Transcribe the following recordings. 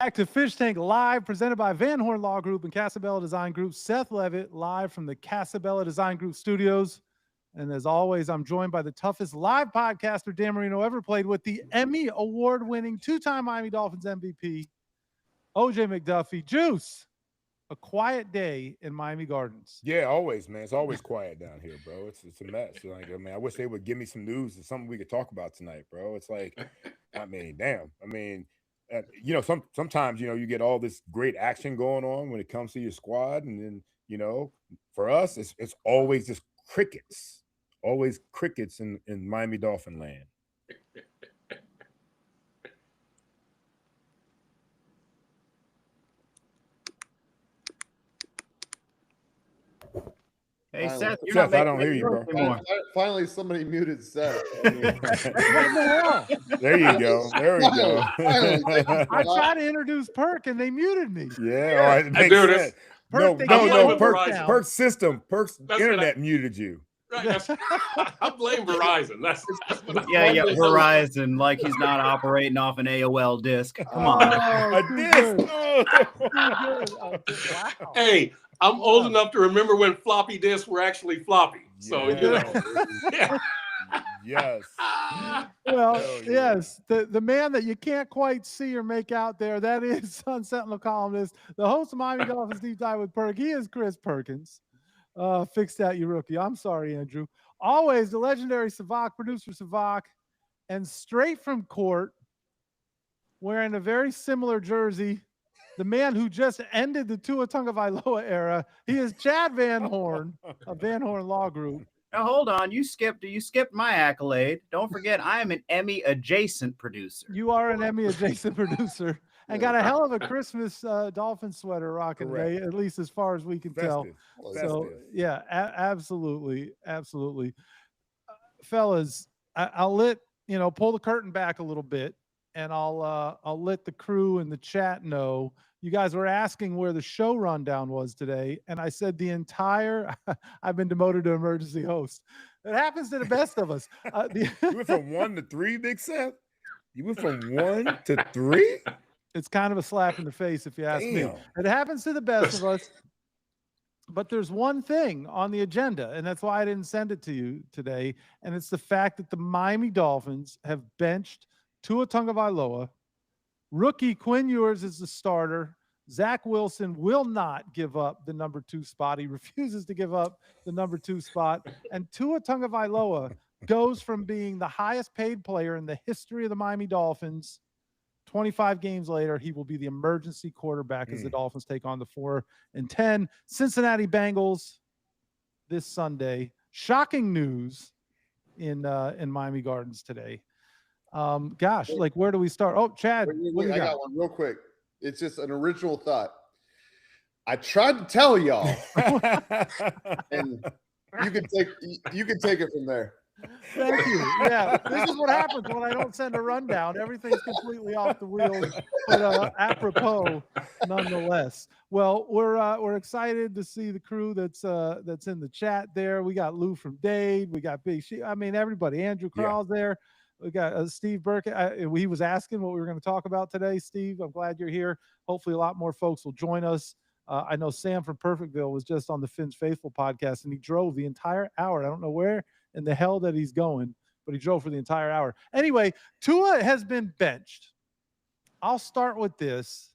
Back to Fish Tank Live, presented by Van Horn Law Group and Casabella Design Group. Seth Levit, live from the Casabella Design Group studios. And as always, I'm joined by the toughest live podcaster Dan Marino ever played with, the Emmy award-winning two-time Miami Dolphins MVP, OJ McDuffie. Juice, a quiet day in Miami Gardens. Yeah, always, man. It's always quiet down here, bro. It's a mess. Like, I mean, I wish they would give me some news and something we could talk about tonight, bro. It's like, I mean, damn. I mean, sometimes you get all this great action going on when it comes to your squad, and then for us, it's always just crickets, always crickets in Miami Dolphin land. Hey, Seth, Seth, I don't hear you, bro. Finally, somebody muted Seth. There you go. There we go. I tried to introduce Perk, and they muted me. Yeah, all right. It makes sense. Perk, No. Perk's system. Perk's internet muted you. Right, I blame Verizon. That's Verizon, like he's not operating off an AOL disc. Come on. A disc. Wow. Hey, I'm old enough to remember when floppy disks were actually floppy. So, yeah. Yes. Well, yes, the man that you can't quite see or make out there, that is Sun-Sentinel columnist, the host of Miami Dolphins Deep Dive with Perk. He is Chris Perkins. Fix that, you rookie. I'm sorry, Andrew. Always the legendary Sevach, producer Sevach, and straight from court, wearing a very similar jersey, the man who just ended the Tua Tagovailoa era. He is Chad Van Horn of Van Horn Law Group. Now hold on, you skipped my accolade. Don't forget, I am an Emmy adjacent producer. You are an Emmy adjacent producer. And got a hell of a Christmas Dolphin sweater rocking today, at least as far as we can tell. So, yeah, absolutely. Fellas, I'll pull the curtain back a little bit, and I'll let the crew in the chat know. You guys were asking where the show rundown was today, and I said I've been demoted to emergency host. It happens to the best of us. You went from 1 to 3, Big Seth? You went from 1 to 3? It's kind of a slap in the face if you ask me. It happens to the best of us. But there's one thing on the agenda, and that's why I didn't send it to you today, and it's the fact that the Miami Dolphins have benched Tua Tagovailoa. Rookie Quinn Ewers is the starter. Zach Wilson will not give up the number 2 spot. He refuses to give up the number 2 spot. And Tua Tagovailoa goes from being the highest paid player in the history of the Miami Dolphins. 25 games later, he will be the emergency quarterback as the Dolphins take on the 4-10 Cincinnati Bengals this Sunday. Shocking news in Miami Gardens today. Gosh, where do we start? Oh, Chad, I got one real quick. It's just an original thought. I tried to tell y'all, and you can take it from there. Thank you. Yeah, this is what happens when I don't send a rundown. Everything's completely off the wheels, but apropos nonetheless. Well, we're excited to see the crew that's in the chat there. We got Lou from Dade. We got Big She. I mean, everybody. Andrew Crowell's there. We got Steve Burke. He was asking what we were going to talk about today. Steve, I'm glad you're here. Hopefully, a lot more folks will join us. I know Sam from Perfectville was just on the Finn's Faithful podcast, and he drove the entire hour. I don't know where in the hell that he's going, but he drove for the entire hour. Anyway, Tua has been benched. I'll start with this.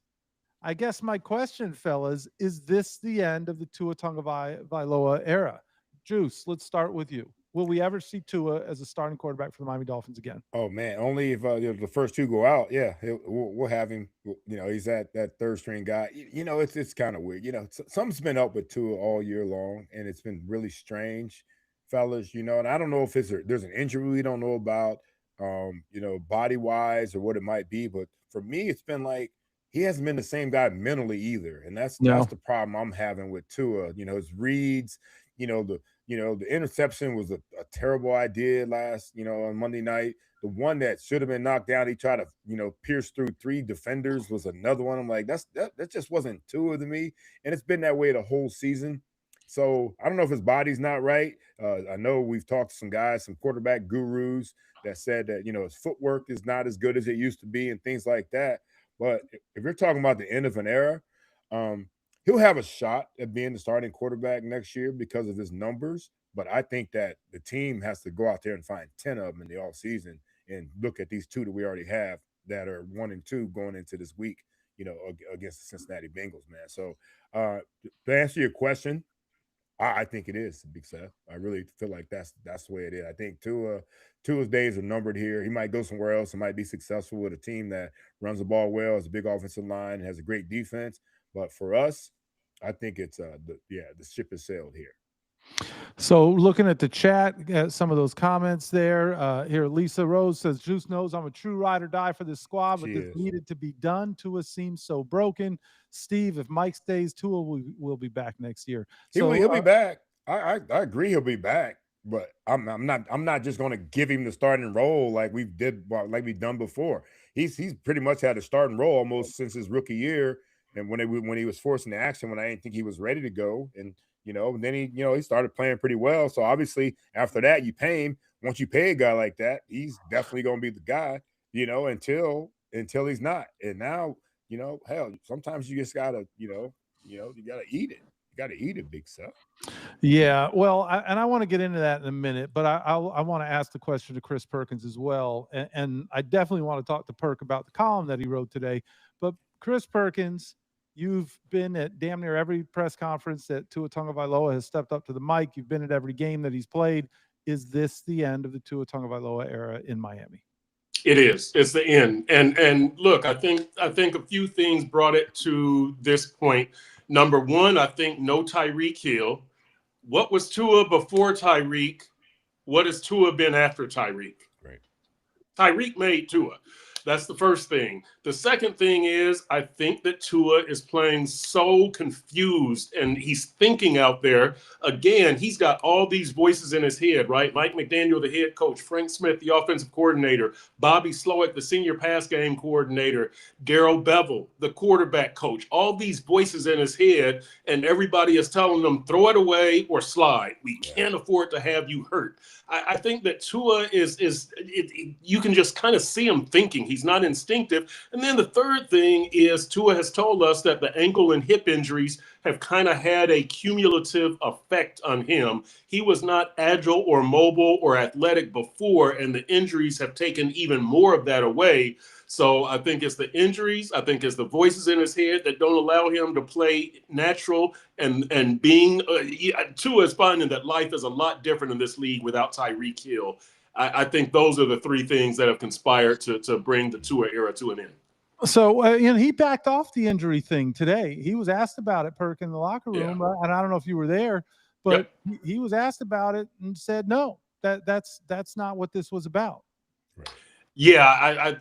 I guess my question, fellas, is this the end of the Tua Tagovailoa era? Juice, let's start with you. Will we ever see Tua as a starting quarterback for the Miami Dolphins again? Oh, man, only if the first 2 go out. Yeah, we'll have him. He's that third string guy. It's kind of weird. Something's been up with Tua all year long, and it's been really strange, fellas. And I don't know if there's an injury we don't know about, body-wise or what it might be. But for me, it's been like he hasn't been the same guy mentally either, and that's the problem I'm having with Tua. His reads, the interception was a terrible idea last, on Monday night. The one that should have been knocked down, he tried to, pierce through 3 defenders was another one. I'm like, that just wasn't Tua to me. And it's been that way the whole season. So I don't know if his body's not right. I know we've talked to some guys, some quarterback gurus that said that, his footwork is not as good as it used to be and things like that. But if you're talking about the end of an era, he'll have a shot at being the starting quarterback next year because of his numbers. But I think that the team has to go out there and find 10 of them in the offseason and look at these 2 that we already have that are 1 and 2 going into this week, against the Cincinnati Bengals, man. So to answer your question, I think it is, Big Seth. I really feel like that's the way it is. I think Tua's days are numbered here. He might go somewhere else and might be successful with a team that runs the ball well, has a big offensive line, and has a great defense. But for us, I think it's the ship has sailed here. So looking at the chat, some of those comments there. Here, Lisa Rose says, Juice knows I'm a true ride or die for this squad, but this needed to be done. Tua seems so broken. Steve, if Mike stays, Tua will be back next year. He'll be back. I agree he'll be back, but I'm not just going to give him the starting role like we've done before. He's pretty much had a starting role almost since his rookie year, and when he was forced into action when I didn't think he was ready to go, and then he started playing pretty well. So obviously after that, you pay him. Once you pay a guy like that, he's definitely going to be the guy, until he's not. And now, hell, sometimes you just gotta, you gotta eat it. You gotta eat it, Big Seth. Yeah, well, I want to get into that in a minute, but I want to ask the question to Chris Perkins as well, and I definitely want to talk to Perk about the column that he wrote today. But Chris Perkins, you've been at damn near every press conference that Tua Tagovailoa has stepped up to the mic. You've been at every game that he's played. Is this the end of the Tua Tagovailoa era in Miami? It is. It's the end. And look, I think a few things brought it to this point. Number one, I think no Tyreek Hill. What was Tua before Tyreek? What has Tua been after Tyreek? Right. Tyreek made Tua. That's the first thing. The second thing is I think that Tua is playing so confused and he's thinking out there. Again, he's got all these voices in his head, right? Mike McDaniel, the head coach, Frank Smith, the offensive coordinator, Bobby Slowick, the senior pass game coordinator, Darrell Bevel, the quarterback coach, all these voices in his head, and everybody is telling them, throw it away or slide. We can't afford to have you hurt. I think that Tua you can just kind of see him thinking. He's not instinctive. And then the third thing is Tua has told us that the ankle and hip injuries have kind of had a cumulative effect on him. He was not agile or mobile or athletic before, and the injuries have taken even more of that away. So I think it's the injuries. I think it's the voices in his head that don't allow him to play natural. And being Tua is finding that life is a lot different in this league without Tyreek Hill. I think those are the three things that have conspired to bring the Tua era to an end. So, he backed off the injury thing today. He was asked about it, Perk, in the locker room, and I don't know if you were there, but he was asked about it and said, no, that's not what this was about. Right. Yeah,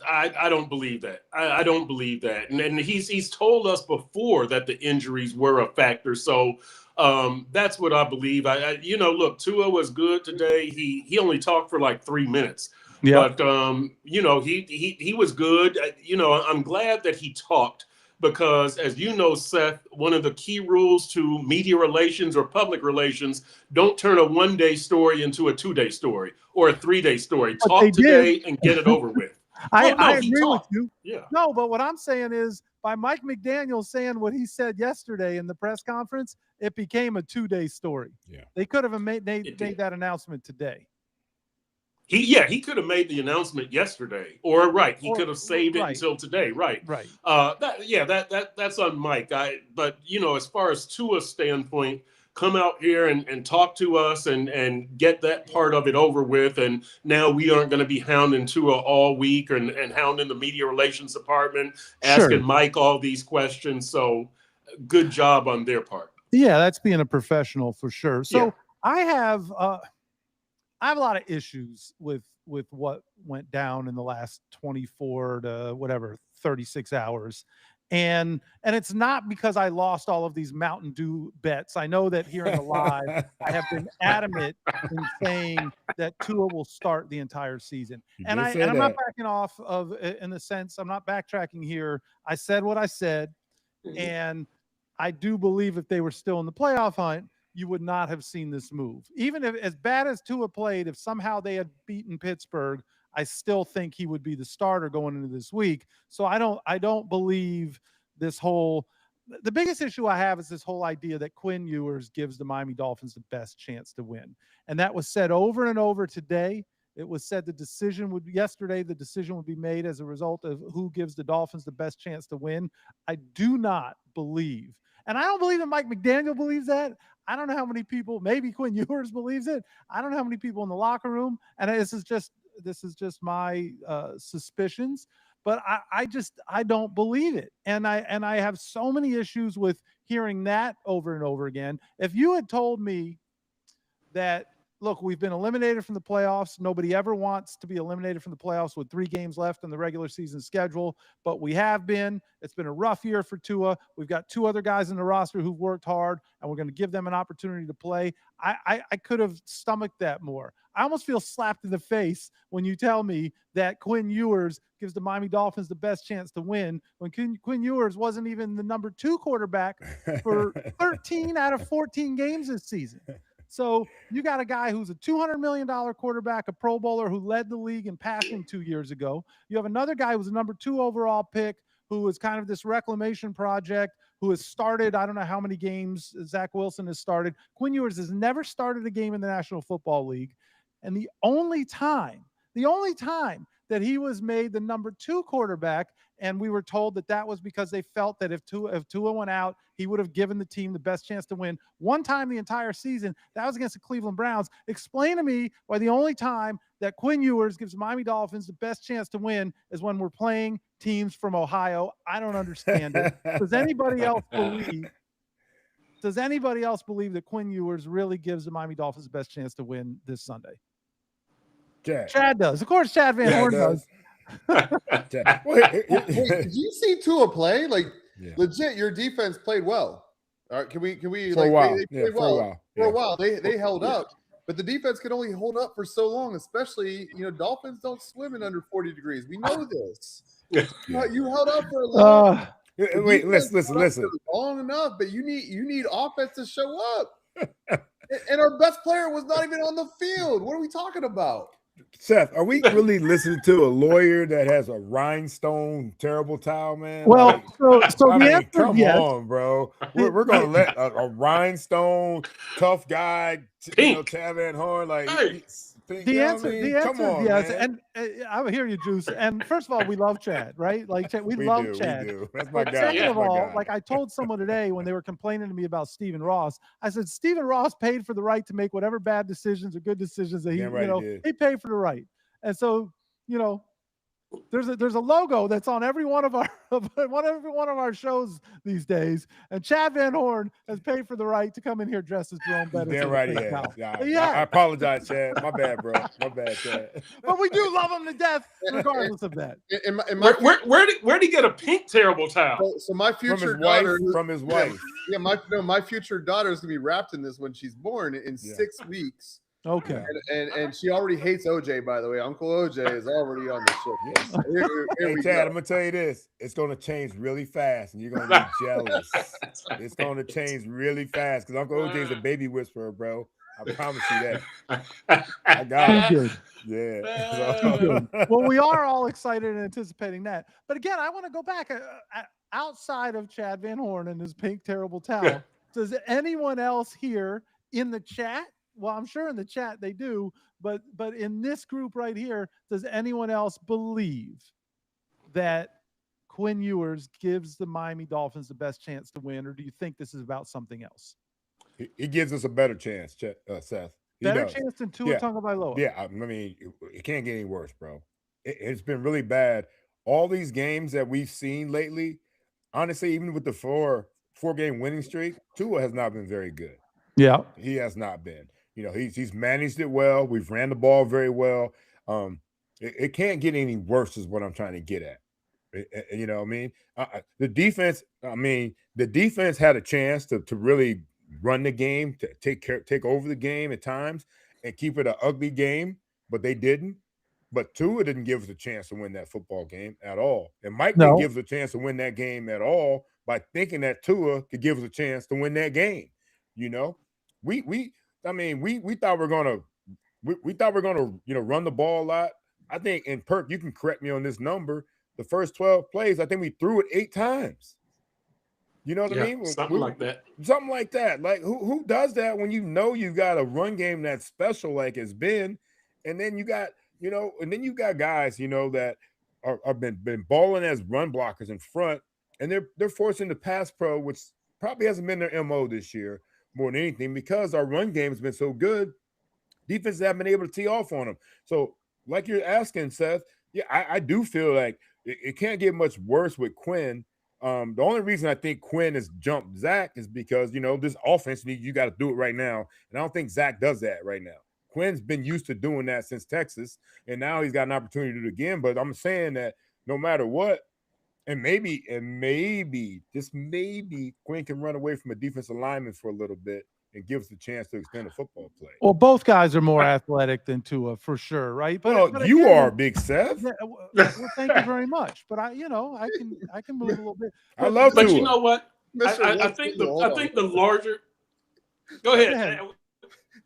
I don't believe that. I don't believe that. And he's told us before that the injuries were a factor. So that's what I believe. Look, Tua was good today. He only talked for like 3 minutes. Yeah. But he was good. I'm glad that he talked because, as you know, Seth, one of the key rules to media relations or public relations, don't turn a 1-day story into a 2-day story or a 3-day story. Talk today and get it over with. I agree with you. Yeah. No, but what I'm saying is by Mike McDaniel saying what he said yesterday in the press conference, it became a 2-day story. Yeah. They could have made that announcement today. He could have made the announcement yesterday, he could have saved it until today, right? That's on Mike. But as far as Tua's standpoint, come out here and talk to us and get that part of it over with. And now we aren't going to be hounding Tua all week and hounding the media relations department, asking Mike all these questions. So good job on their part. Yeah, that's being a professional for sure. So I have a lot of issues with what went down in the last 24 to 36 hours. And it's not because I lost all of these Mountain Dew bets. I know that here in the live, I have been adamant in saying that Tua will start the entire season. And I'm not backing off of, in the sense, I'm not backtracking here. I said what I said. And I do believe if they were still in the playoff hunt, you would not have seen this move. Even if, as bad as Tua played, if somehow they had beaten Pittsburgh, I still think he would be the starter going into this week. So I don't believe this whole. The biggest issue I have is this whole idea that Quinn Ewers gives the Miami Dolphins the best chance to win. And that was said over and over today. It was said the decision would be made as a result of who gives the Dolphins the best chance to win. I do not believe, and I don't believe that Mike McDaniel believes that. I don't know how many people, maybe Quinn Ewers believes it. I don't know how many people in the locker room, and this is just my suspicions. But I don't believe it. And I have so many issues with hearing that over and over again. If you had told me that, look, we've been eliminated from the playoffs. Nobody ever wants to be eliminated from the playoffs with 3 games left in the regular season schedule, but we have been. It's been a rough year for Tua. We've got 2 other guys in the roster who've worked hard, and we're going to give them an opportunity to play. I could have stomached that more. I almost feel slapped in the face when you tell me that Quinn Ewers gives the Miami Dolphins the best chance to win when Quinn Ewers wasn't even the number 2 quarterback for 13 out of 14 games this season. So you got a guy who's a $200 million quarterback, a Pro Bowler who led the league in passing 2 years ago. You have another guy who's a number 2 overall pick who is kind of this reclamation project, who has started, I don't know how many games Zach Wilson has started. Quinn Ewers has never started a game in the National Football League. And the only time that he was made the number 2 quarterback, and we were told that was because they felt that if Tua went out, he would have given the team the best chance to win. One time the entire season, that was against the Cleveland Browns. Explain to me why the only time that Quinn Ewers gives the Miami Dolphins the best chance to win is when we're playing teams from Ohio. I don't understand it. Does anybody else believe that Quinn Ewers really gives the Miami Dolphins the best chance to win this Sunday? Chad does. Of course, Chad Van Horn does. Wait, did you see Tua play? Legit, your defense played well. All right, can we for a while? They played well for a while. They held up, but the defense can only hold up for so long. Especially, Dolphins don't swim in under 40 degrees. We know this. You held up for a long. Wait, listen. Long enough, but you need offense to show up. And our best player was not even on the field. What are we talking about? Seth, are we really listening to a lawyer that has a rhinestone terrible towel, man? Well, so the answer, come on, bro. We're gonna let a rhinestone tough guy, Chad Van Horn, the answer, come on, yes. Man. And I hear you, Juice. And first of all, we love Chad, right? We love Chad. We do. That's my guy. Second of all, I told someone today when they were complaining to me about Stephen Ross, I said Stephen Ross paid for the right to make whatever bad decisions or good decisions that he paid for the right. And so, there's a logo that's on every one of our shows these days, and Chad Van Horn has paid for the right to come in here dressed as Jerome Bettis. Damn right he has. I apologize, Chad. My bad, bro. My bad, Chad. But we do love him to death, regardless of that. Where'd he get a pink terrible towel? So my future from his wife. Yeah, my future daughter is gonna be wrapped in this when she's born in 6 weeks. Okay. And she already hates OJ, by the way. Uncle OJ is already on the ship. Hey, Chad, I'm going to tell you this. It's going to change really fast, and you're going to be jealous. It's going to change really fast because Uncle OJ is a baby whisperer, bro. I promise you that. I got it. Yeah. Well, we are all excited and anticipating that. But again, I want to go back outside of Chad Van Horn and his pink terrible towel. Does anyone else here in the chat? Well, I'm sure in the chat they do, but in this group right here, does anyone else believe that Quinn Ewers gives the Miami Dolphins the best chance to win, or do you think this is about something else? He gives us a better chance, Seth. Better chance than Tua Tagovailoa. Yeah, I mean, it can't get any worse, bro. It's been really bad. All these games that we've seen lately, honestly, even with the four-game winning streak, Tua has not been very good. Yeah, he has not been. He's managed it well. We've ran the ball very well. It can't get any worse is what I'm trying to get at. You know what I mean? The defense had a chance to really run the game, to take over the game at times and keep it an ugly game, but they didn't. But Tua didn't give us a chance to win that football game at all. And Mike didn't give us a chance to win that game at all by thinking that Tua could give us a chance to win that game. We thought we were gonna run the ball a lot. I think, and Perk, you can correct me on this number. The first 12 plays, I think we threw it 8 times. You know what I mean? Something like that. Something like that. Like who does that when you know you got a run game that's special like it's been, and then you got guys that are been balling as run blockers in front, and they're forcing the pass pro, which probably hasn't been their MO this year more than anything because our run game has been so good. Defenses haven't been able to tee off on them. So, like you're asking, Seth, yeah, I do feel like it can't get much worse with Quinn. The only reason I think Quinn has jumped Zach is because, this offense, you got to do it right now. And I don't think Zach does that right now. Quinn's been used to doing that since Texas, and now he's got an opportunity to do it again. But I'm saying that no matter what, and maybe, just maybe, Quinn can run away from a defensive lineman for a little bit and give us a chance to extend a football play. Well, both guys are more athletic than Tua for sure, right? But you are, Big Seth. Yeah, well, thank you very much. But I can move a little bit. I love But Tua. you know what? I think the larger. Go ahead.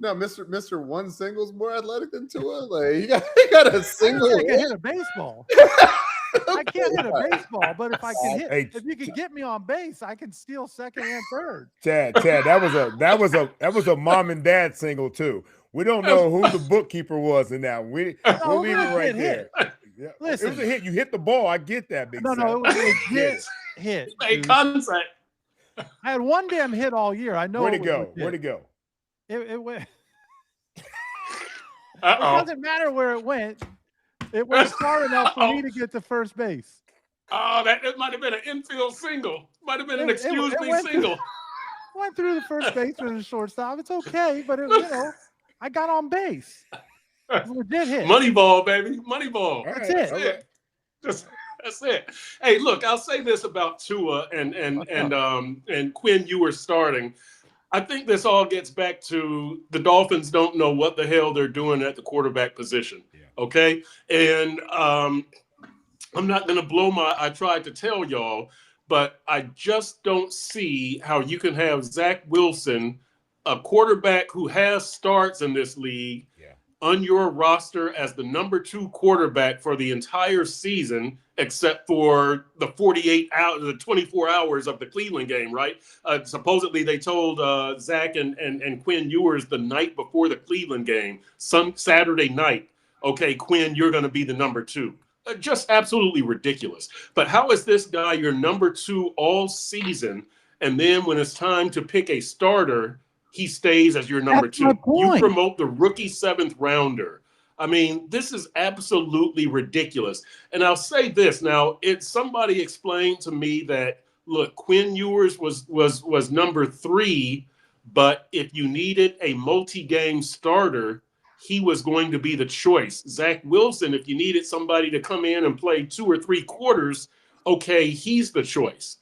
No, Mr. One Single's more athletic than Tua. Like he got a single. I can hit a baseball. I can't hit a baseball, but if I can hit, if you can get me on base, I can steal second and third. Chad, that was a mom and dad single too. We don't know who the bookkeeper was in that. We'll leave it right there. Yeah. Listen, it was a hit. You hit the ball. I get that, Big Seth. No, it was a hit. Made contact. I had one damn hit all year. I know. Where'd it go? It went. It Uh-oh. doesn't matter where it went. It went far enough for me to get to first base. Oh, that might have been an infield single. Might have been an excuse me single. Went through the first baseman and the shortstop. It's okay, but I got on base. It was a legit hit. Money ball, baby. Money ball. That's it. Okay. That's it. Hey, look, I'll say this about Tua and Quinn Ewers starting. I think this all gets back to the Dolphins don't know what the hell they're doing at the quarterback position. Yeah. Okay. And I'm not going to I tried to tell y'all, but I just don't see how you can have Zach Wilson, a quarterback who has starts in this league, on your roster as the number 2 quarterback for the entire season, except for the 24 hours of the Cleveland game, right? Supposedly they told Zach and Quinn Ewers the night before the Cleveland game, some Saturday night, okay, Quinn, you're going to be the number 2. Just absolutely ridiculous. But how is this guy your number 2 all season? And then when it's time to pick a starter, he stays as your number 2. You promote the rookie 7th rounder. I mean, this is absolutely ridiculous. And I'll say this now: somebody explained to me that, look, Quinn Ewers was number 3, but if you needed a multi-game starter, he was going to be the choice. Zach Wilson, if you needed somebody to come in and play 2 or 3 quarters, okay, he's the choice.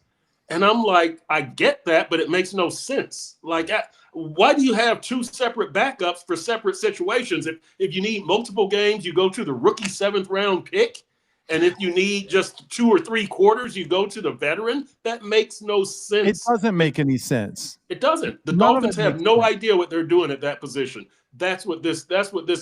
And I'm like, I get that, but it makes no sense. Like, why do you have 2 separate backups for separate situations? If you need multiple games, you go to the rookie 7th round pick. And if you need just 2 or 3 quarters, you go to the veteran. That makes no sense. It doesn't make any sense. It doesn't. The Dolphins have no idea what they're doing at that position. That's what this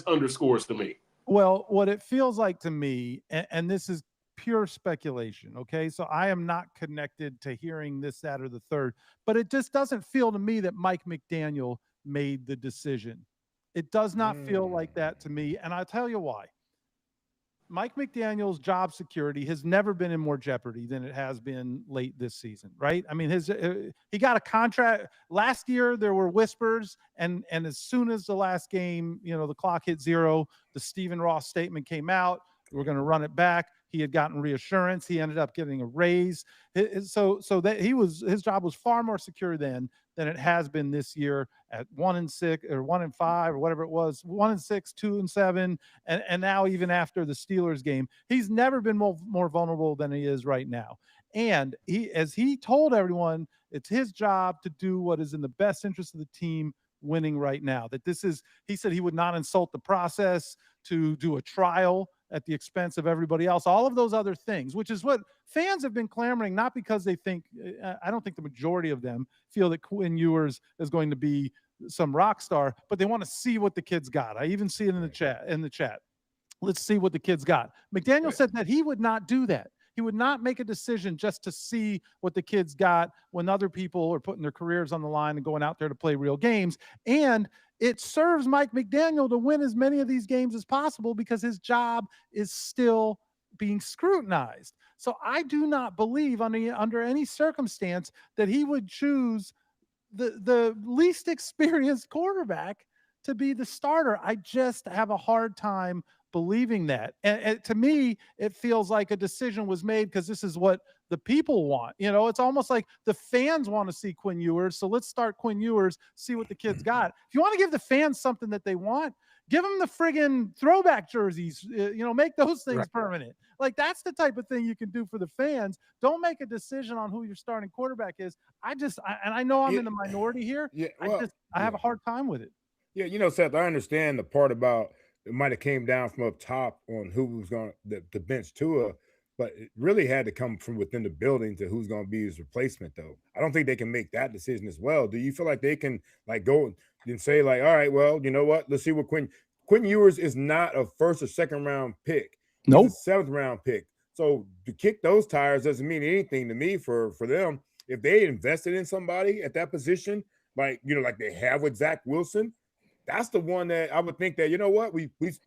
underscores to me. Well, what it feels like to me, and this is pure speculation, okay? So I am not connected to hearing this, that, or the third, but it just doesn't feel to me that Mike McDaniel made the decision. It does not feel like that to me, and I'll tell you why. Mike McDaniel's job security has never been in more jeopardy than it has been late this season, right? I mean, he got a contract last year. There were whispers, and as soon as the last game, the clock hit 0, the Stephen Ross statement came out. We're going to run it back. He had gotten reassurance. He ended up getting a raise. So that his job was far more secure then than it has been this year at 1-6 or 1-5 or whatever it was, 1-6, 2-7, and now even after the Steelers game, he's never been more vulnerable than he is right now. And as he told everyone, it's his job to do what is in the best interest of the team winning right now. He said he would not insult the process to do a trial at the expense of everybody else, all of those other things, which is what fans have been clamoring, not because they think, I don't think the majority of them feel that Quinn Ewers is going to be some rock star, but they want to see what the kid's got. I even see it in the chat. let's see what the kid's got. McDaniel said that he would not do that. He would not make a decision just to see what the kid's got when other people are putting their careers on the line and going out there to play real games. And it serves Mike McDaniel to win as many of these games as possible because his job is still being scrutinized. So I do not believe under any circumstance that he would choose the least experienced quarterback to be the starter. I just have a hard time believing that. And to me, it feels like a decision was made because this is what the people want. You know, it's almost like the fans want to see Quinn Ewers. So let's start Quinn Ewers, see what the kid's got. If you want to give the fans something that they want, give them the friggin' throwback jerseys, make those things permanent. Like, that's the type of thing you can do for the fans. Don't make a decision on who your starting quarterback is. I know I'm in the minority here. I have a hard time with it. Yeah, Seth, I understand the part about it might have came down from up top on who was going to bench Tua, but it really had to come from within the building to who's going to be his replacement, though. I don't think they can make that decision as well. Do you feel like they can go and say all right, well, you know what? Let's see what Quinn Ewers is not a first or second round pick. Nope. He's a seventh round pick. So to kick those tires doesn't mean anything to me for them. If they invested in somebody at that position, like they have with Zach Wilson, that's the one that I would think that,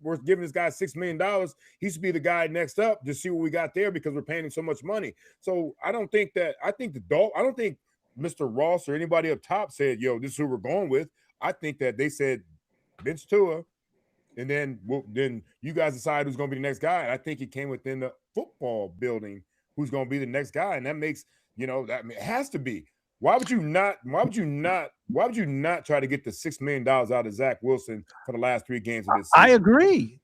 we're giving this guy $6 million. He should be the guy next up to see what we got there because we're paying him so much money. So I don't think Mr. Ross or anybody up top said, this is who we're going with. I think that they said bench Tua, and then you guys decide who's going to be the next guy. And I think it came within the football building who's going to be the next guy. And that makes, it has to be. Why would you not try to get the $6 million out of Zach Wilson for the last 3 games of this season? I agree.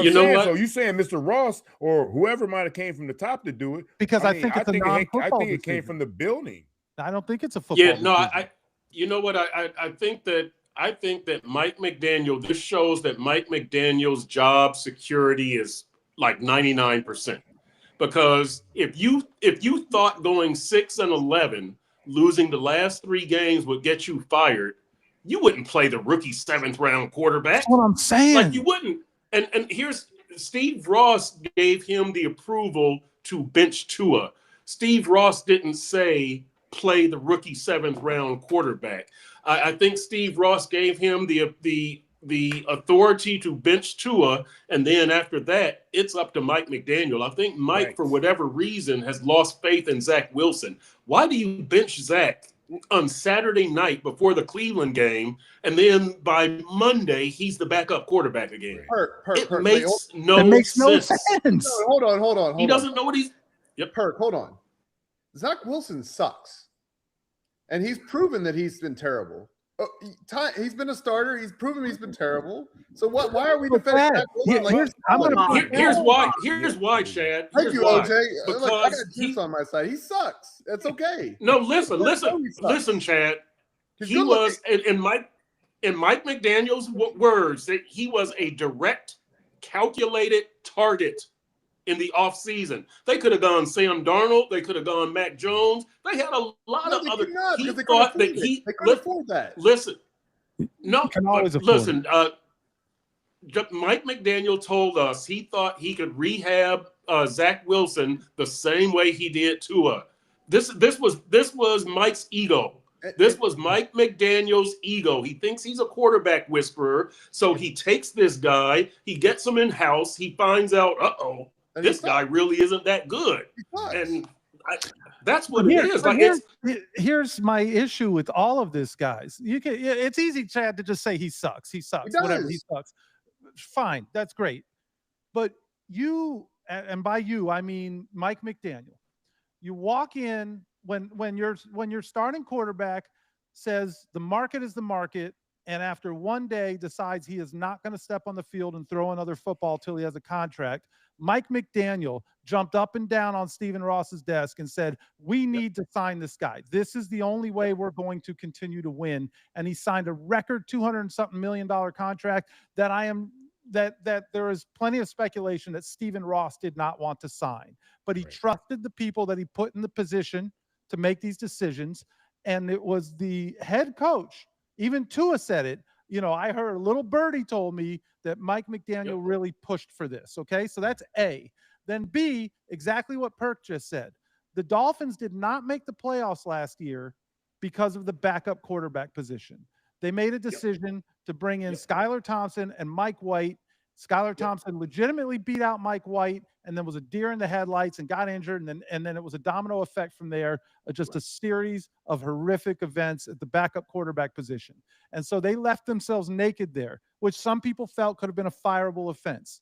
You know what? So you saying Mr. Ross or whoever might have came from the top to do it? Because I think it came from the building. I don't think it's a football. Yeah, no, you know what? I think that Mike McDaniel, this shows that Mike McDaniel's job security is like 99%. Because if you thought going 6-11, losing the last 3 games would get you fired, you wouldn't play the rookie 7th round quarterback. That's what I'm saying. Like, you wouldn't. And here's Steve Ross gave him the approval to bench Tua. Steve Ross didn't say play the rookie 7th round quarterback. I think Steve Ross gave him the authority to bench Tua, and then after that, it's up to Mike McDaniel. I think Mike, for whatever reason, has lost faith in Zach Wilson. Why do you bench Zach on Saturday night before the Cleveland game, and then by Monday, he's the backup quarterback again? It makes no sense. No, hold on. He doesn't know what he's... Yep. Perk, hold on. Zach Wilson sucks. And he's proven that he's been terrible. He's been a starter. He's proven he's been terrible. So why are we defending Zach Wilson? Here's why, Chad. Thank you, OJ. I got juice on my side. He sucks. That's okay. No, listen, Chad. He was, in Mike McDaniel's words, that he was a direct, calculated target in the offseason. They could have gone Sam Darnold. They could have gone Mac Jones. They had a lot of other. He thought that he could afford that. Listen, no, listen. Mike McDaniel told us he thought he could rehab Zach Wilson the same way he did Tua. This was Mike's ego. This was Mike McDaniel's ego. He thinks he's a quarterback whisperer, so he takes this guy. He gets him in house. He finds out, this guy really isn't that good. And that's what it is. Like, here's my issue with all of this, guys. It's easy, Chad, to just say he sucks. He sucks. Whatever. He sucks. Fine. That's great. But you, and by you, I mean Mike McDaniel, you walk in when your starting quarterback says the market is the market, and after one day decides he is not going to step on the field and throw another football till he has a contract. Mike McDaniel jumped up and down on Stephen Ross's desk and said, we need to sign this guy. This is the only way we're going to continue to win. And he signed a record $200-something million contract that there is plenty of speculation that Stephen Ross did not want to sign. But he trusted the people that he put in the position to make these decisions. And it was the head coach, even Tua said it, I heard a little birdie told me that Mike McDaniel really pushed for this. Okay, so that's A. Then B, exactly what Perk just said. The Dolphins did not make the playoffs last year because of the backup quarterback position. They made a decision to bring in Skylar Thompson and Mike White. Skylar Thompson legitimately beat out Mike White, and then was a deer in the headlights and got injured, and then it was a domino effect from there, just a series of horrific events at the backup quarterback position. And so they left themselves naked there, which some people felt could have been a fireable offense.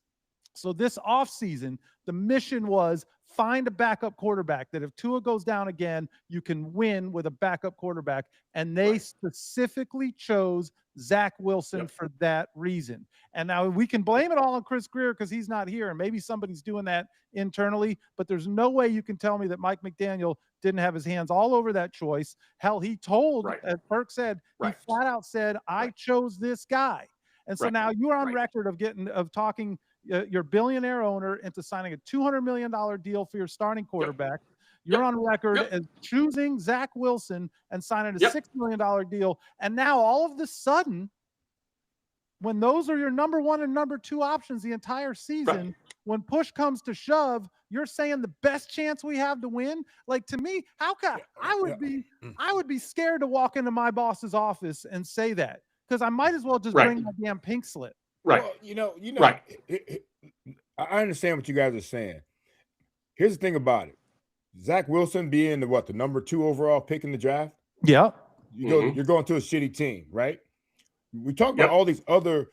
So this offseason, the mission was find a backup quarterback that if Tua goes down again, you can win with a backup quarterback. And they specifically chose Zach Wilson for that reason. And now we can blame it all on Chris Greer because he's not here, and maybe somebody's doing that internally, but there's no way you can tell me that Mike McDaniel didn't have his hands all over that choice. Hell, he told, as Perk said, he flat out said, I chose this guy. And so now you're on record of talking your billionaire owner into signing a $200 million deal for your starting quarterback. You're on record as choosing Zach Wilson and signing a $6 million deal. And now all of a sudden, when those are your number one and number two options the entire season, when push comes to shove, you're saying the best chance we have to win. Like, to me, how can I would be scared to walk into my boss's office and say that, because I might as well just bring my damn pink slip. Well, I understand what you guys are saying. Here's the thing about it. Zach Wilson being the number 2 overall pick in the draft. Yeah. You're going to a shitty team, right? We talk about all these other,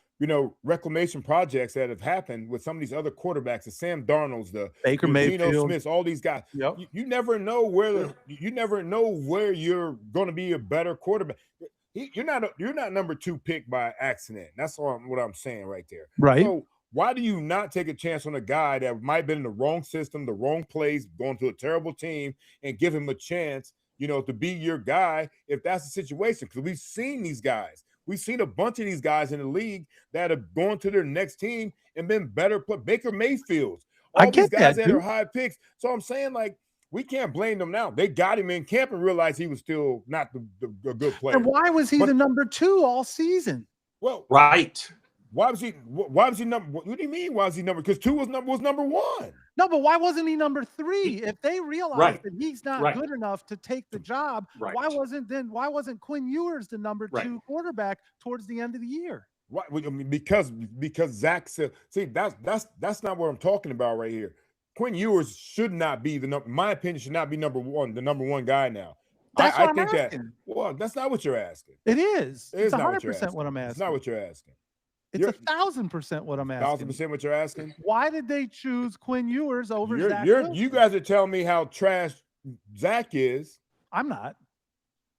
reclamation projects that have happened with some of these other quarterbacks, the Sam Darnolds, the Baker Mayfield, Smiths, all these guys. You never know where you're going to be a better quarterback. You're not number 2 pick by accident. That's what I'm saying right there. Right. So why do you not take a chance on a guy that might have been in the wrong system, the wrong place, going to a terrible team, and give him a chance, to be your guy if that's the situation? Because we've seen these guys. We've seen a bunch of these guys in the league that have gone to their next team and been better. Baker Mayfield, all these guys that are high picks. So I'm saying, like, we can't blame them now. They got him in camp and realized he was still not a good player. And why was he the number 2 all season? Well, Why was he number? What do you mean? Why was he number? Because 2 was number 1. No, but why wasn't he number 3? If they realized that he's not good enough to take the job, why wasn't Quinn Ewers the number 2 quarterback towards the end of the year? Why? I mean, because Zach said, see, that's not what I'm talking about right here. Quinn Ewers should not be in my opinion, should not be number 1, the number 1 guy now. That's what I'm asking. That's not what you're asking. It is. It's 100% what I'm asking. It's not what you're asking. It's 1,000% what I'm asking. 1,000% what you're asking. Why did they choose Quinn Ewers over Zach Wilson? You guys are telling me how trash Zach is. I'm not.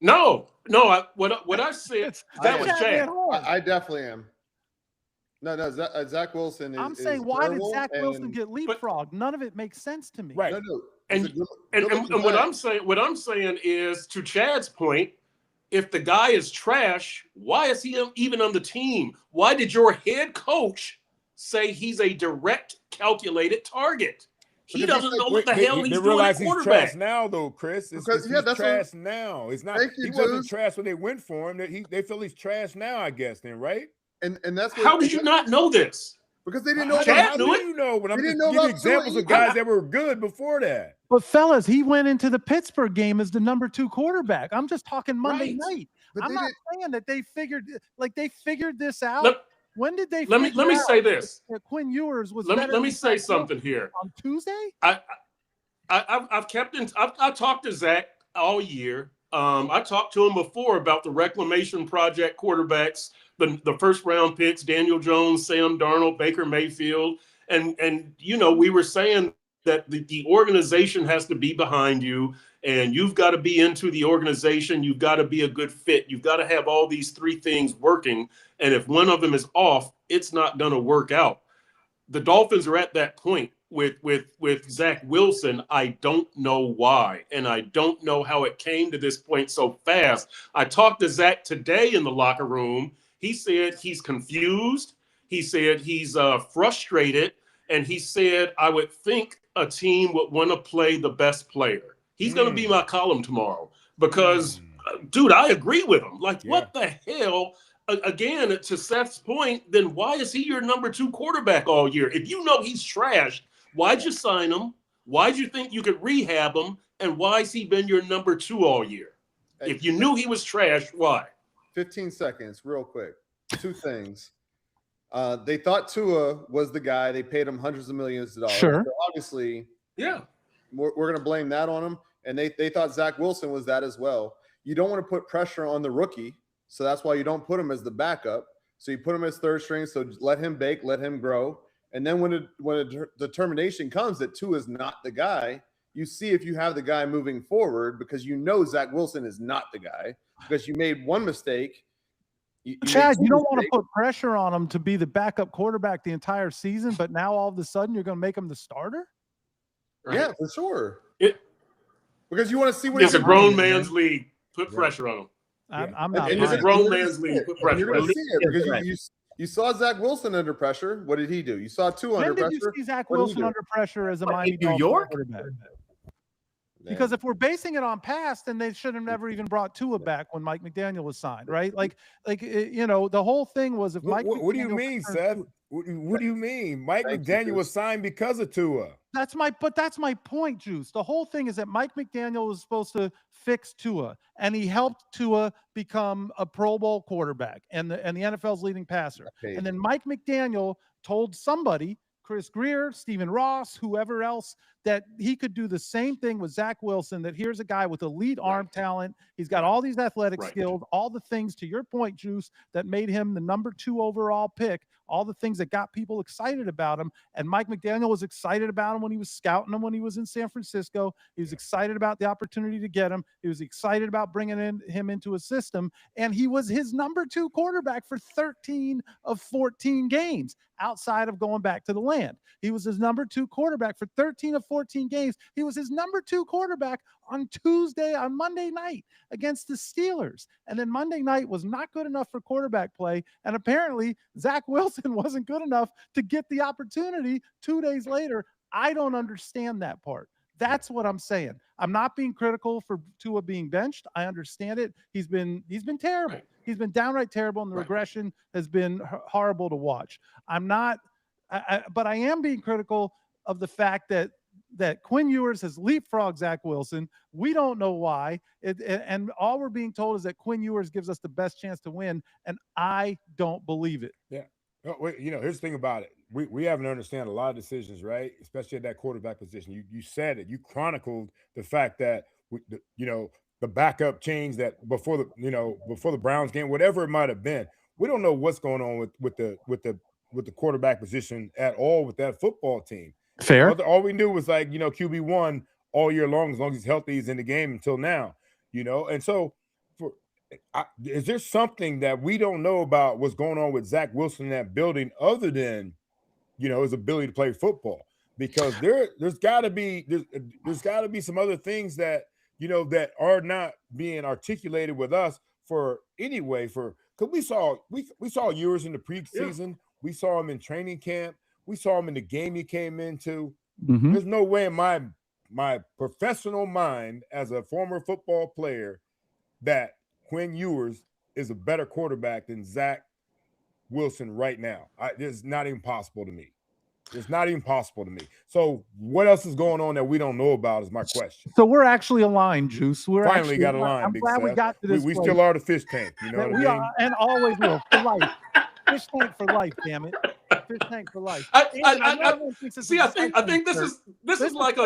No. What I said that was Chad. I definitely am. No. Zach Wilson is. I'm saying, why did Zach Wilson get leapfrogged? None of it makes sense to me. Right. No. And what I'm saying is, to Chad's point, if the guy is trash, why is he even on the team? Why did your head coach say he's a direct, calculated target? He doesn't know what the hell he's doing at quarterback. He's trash now, though, Chris. He's trash now. It's not. He wasn't trash when they went for him. They feel he's trash now, I guess. Then, right? And that's what, how did you not know this? Because they didn't know. Chad knew it. You know, but I'm just giving examples of guys that were good before that. But fellas, he went into the Pittsburgh game as the number 2 quarterback. I'm just talking Monday night. But I'm not saying that they figured this out. When did they? Let me say this. Quinn Ewers was. Let me say something here. On Tuesday, I've talked to Zach all year. I talked to him before about the reclamation project quarterbacks, the first round picks, Daniel Jones, Sam Darnold, Baker Mayfield, and we were saying that the organization has to be behind you, and you've got to be into the organization. You've got to be a good fit. You've got to have all these 3 things working. And if one of them is off, it's not going to work out. The Dolphins are at that point with Zach Wilson. I don't know why, and I don't know how it came to this point so fast. I talked to Zach today in the locker room. He said he's confused. He said he's frustrated. And he said, I would think a team would want to play the best player. He's going to be my column tomorrow because, dude, I agree with him. Like, what the hell? again, to Seth's point, then why is he your number 2 quarterback all year? If you know he's trash, why'd you sign him? Why'd you think you could rehab him? And why has he been your number 2 all year? If you knew he was trash, why? 15 seconds, real quick. 2 things. They thought Tua was the guy. They paid him hundreds of millions of dollars. Sure. So obviously, Yeah. we're going to blame that on him. And they thought Zach Wilson was that as well. You don't want to put pressure on the rookie. So that's why you don't put him as the backup. So you put him as third string. So let him bake, let him grow. And then when a determination comes that Tua is not the guy, you see if you have the guy moving forward, because you know Zach Wilson is not the guy because you made one mistake. Chad, you don't want to put pressure on him to be the backup quarterback the entire season, but now all of a sudden you're going to make him the starter? Right. Yeah, for sure. Because you want to see what it's a grown man's league. Put pressure on him. I'm not. It's a grown man's league. Put pressure You're going on to him. see it because you saw Zach Wilson under pressure. What did he do? You saw Tua under pressure. When did you see Zach Wilson under pressure as a Miami New York quarterback? Because if we're basing it on past, then they should have never even brought Tua back when Mike McDaniel was signed, right? Like you know, the whole thing was if Mike. What do you mean, Seth? What do you mean? Mike McDaniel was signed because of Tua. That's my point, Juice. The whole thing is that Mike McDaniel was supposed to fix Tua, and he helped Tua become a Pro Bowl quarterback and the NFL's leading passer. And then Mike McDaniel told somebody, Chris Greer, Stephen Ross, whoever else, that he could do the same thing with Zach Wilson, that here's a guy with elite arm talent. He's got all these athletic skills, all the things, to your point, Juice, that made him the number 2 overall pick, all the things that got people excited about him. And Mike McDaniel was excited about him when he was scouting him when he was in San Francisco. He was excited about the opportunity to get him. He was excited about bringing him into a system. And he was his number 2 quarterback for 13 of 14 games outside of going back to the land. He was his number 2 quarterback for 13 of 14 games. He was his number 2 quarterback on Monday night against the Steelers. And then Monday night was not good enough for quarterback play. And apparently Zach Wilson wasn't good enough to get the opportunity 2 days later. I don't understand that part. That's what I'm saying. I'm not being critical for Tua being benched. I understand it. He's been terrible. He's been downright terrible, and the regression has been horrible to watch. But I am being critical of the fact that Quinn Ewers has leapfrogged Zach Wilson. We don't know why. And all we're being told is that Quinn Ewers gives us the best chance to win, and I don't believe it. Yeah. Here's the thing about it. We haven't understand a lot of decisions, right? Especially at that quarterback position. You said it. You chronicled the fact that the backup changed that before the Browns game, whatever it might have been. We don't know what's going on with the quarterback position at all with that football team. Fair. All we knew was QB1 all year long, as long as he's healthy, he's in the game until now. And so is there something that we don't know about what's going on with Zach Wilson in that building other than his ability to play football? Because there's got to be some other things that that are not being articulated with us because we saw Ewers in the preseason. Yeah. We saw him in training camp. We saw him in the game he came into. Mm-hmm. There's no way in my professional mind as a former football player that Quinn Ewers is a better quarterback than Zach Wilson right now. It's not even possible to me. It's not even possible to me. So what else is going on that we don't know about is my question. So we're actually aligned, Juice. We're finally got aligned. I'm glad we got to this. We still are the fish tank. You know what I mean? We are, and always will, for life. Fish tank for life, damn it. Fish tank for life. I think this is like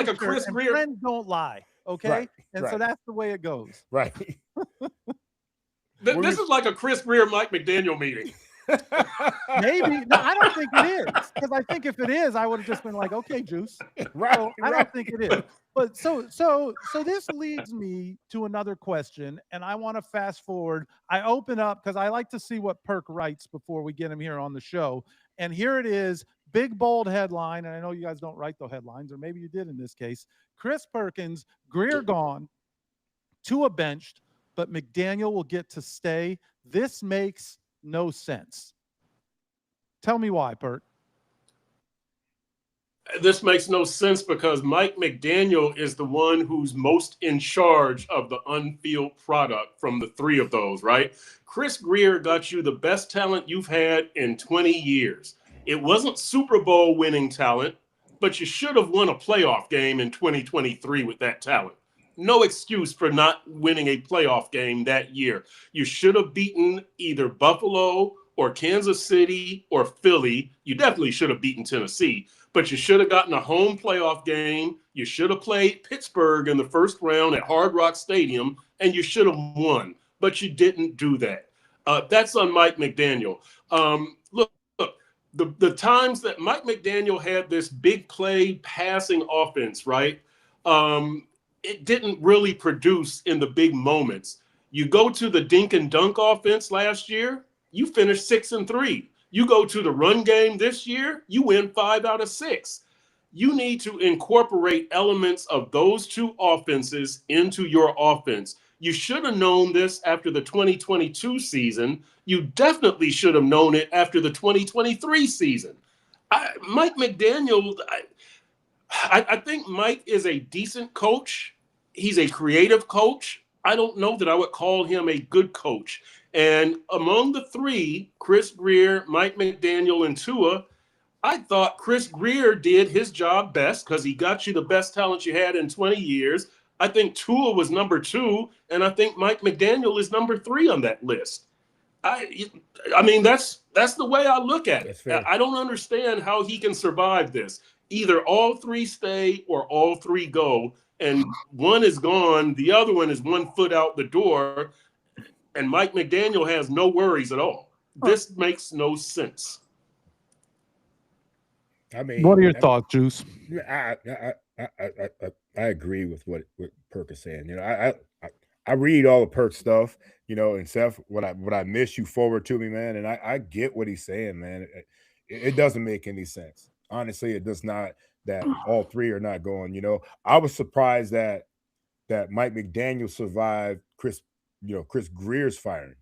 a Chris Greer. Friends don't lie, okay? So that's the way it goes. Right. This is like a Chris Greer, Mike McDaniel meeting. Maybe. No, I don't think it is. Because I think if it is, I would have just been like, okay, Juice. Right. So I don't think it is. But so this leads me to another question, and I want to fast forward. I open up because I like to see what Perk writes before we get him here on the show. And here it is, big bold headline. And I know you guys don't write the headlines, or maybe you did in this case. Chris Perkins, Greer gone, Tua benched, but McDaniel will get to stay. This makes no sense. Tell me why, Perk. This makes no sense because Mike McDaniel is the one who's most in charge of the on-field product from the three of those, right? Chris Grier got you the best talent you've had in 20 years. It wasn't Super Bowl winning talent, but you should have won a playoff game in 2023 with that talent. No excuse for not winning a playoff game that year. You should have beaten either Buffalo or Kansas City or Philly. You definitely should have beaten Tennessee, but you should have gotten a home playoff game. You should have played Pittsburgh in the first round at Hard Rock Stadium, and you should have won, but you didn't do that. That's on Mike McDaniel. Look, the times that Mike McDaniel had this big play passing offense, right? It didn't really produce in the big moments. You go to the dink and dunk offense last year, you finished 6-3. You go to the run game this year, you win 5 out of 6. You need to incorporate elements of those two offenses into your offense. You should have known this after the 2022 season. You definitely should have known it after the 2023 season. Mike McDaniel, I think Mike is a decent coach. He's a creative coach. I don't know that I would call him a good coach. And among the three, Chris Grier, Mike McDaniel, and Tua, I thought Chris Grier did his job best because he got you the best talent you had in 20 years. I think Tua was number 2, and I think Mike McDaniel is number 3 on that list. I mean, that's the way I look at it. I don't understand how he can survive this. Either all 3 stay or all 3 go, and one is gone, the other one is 1 foot out the door, and Mike McDaniel has no worries at all. This makes no sense. I mean, what are your thoughts, Juice? I agree with what Perk is saying. You know, I read all the Perk stuff, you know, and Seth, what I miss, you forward to me, man, and I get what he's saying, man. It doesn't make any sense. Honestly, it does not, that all 3 are not going. You know, I was surprised that Mike McDaniel survived Chris Grier's firing.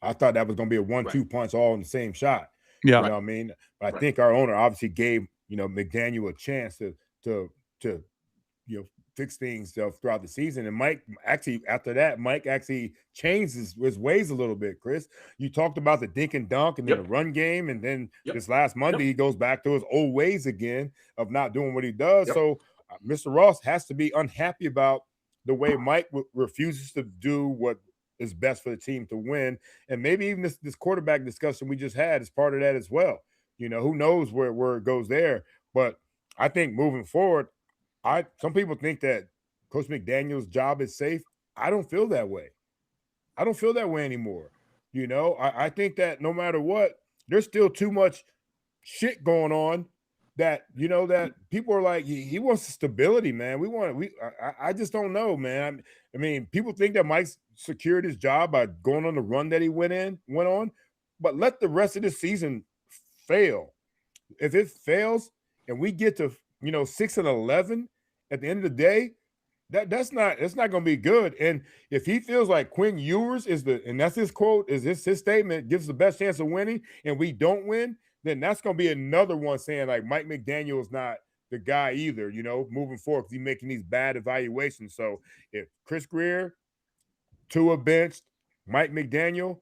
I thought that was going to be a 1-2 punch all in the same shot. Yeah. You know what I mean? But I think our owner obviously gave, you know, McDaniel a chance to you know, fix things throughout the season. And Mike actually, after that, Mike actually changed his ways a little bit, Chris. You talked about the dink and dunk and then the run game. And then this last Monday, he goes back to his old ways again of not doing what he does. So Mr. Ross has to be unhappy about the way Mike refuses to do what is best for the team to win. And maybe even this quarterback discussion we just had is part of that as well. You know, who knows where it goes there. But I think moving forward, some people think that Coach McDaniel's job is safe. I don't feel that way. I don't feel that way anymore. You know, I think that no matter what, there's still too much shit going on that, you know, that people are like, he wants stability, man. I just don't know, man. I mean, people think that Mike's secured his job by going on the run that he went on, but let the rest of the season fail. If it fails and we get to, you know, 6-11 at the end of the day, that's not going to be good. And if he feels like Quinn Ewers and that's his quote, is his statement, gives the best chance of winning, and we don't win, then that's going to be another one saying like Mike McDaniel is not the guy either, you know, moving forward, because he's making these bad evaluations. So if Chris Grier, Tua benched, Mike McDaniel,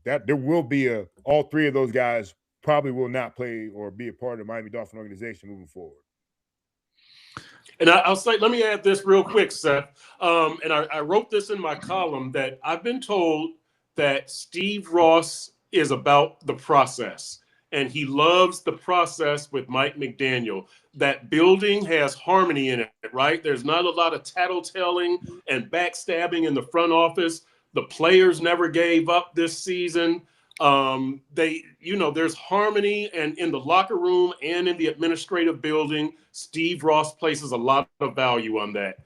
that there will be all 3 of those guys probably will not play or be a part of the Miami Dolphin organization moving forward. And I'll say, let me add this real quick, Seth. And I wrote this in my column that I've been told that Steve Ross is about the process. And he loves the process with Mike McDaniel. That building has harmony in it, right? There's not a lot of tattletelling and backstabbing in the front office. The players never gave up this season. There's harmony, and in the locker room and in the administrative building, Steve Ross places a lot of value on that.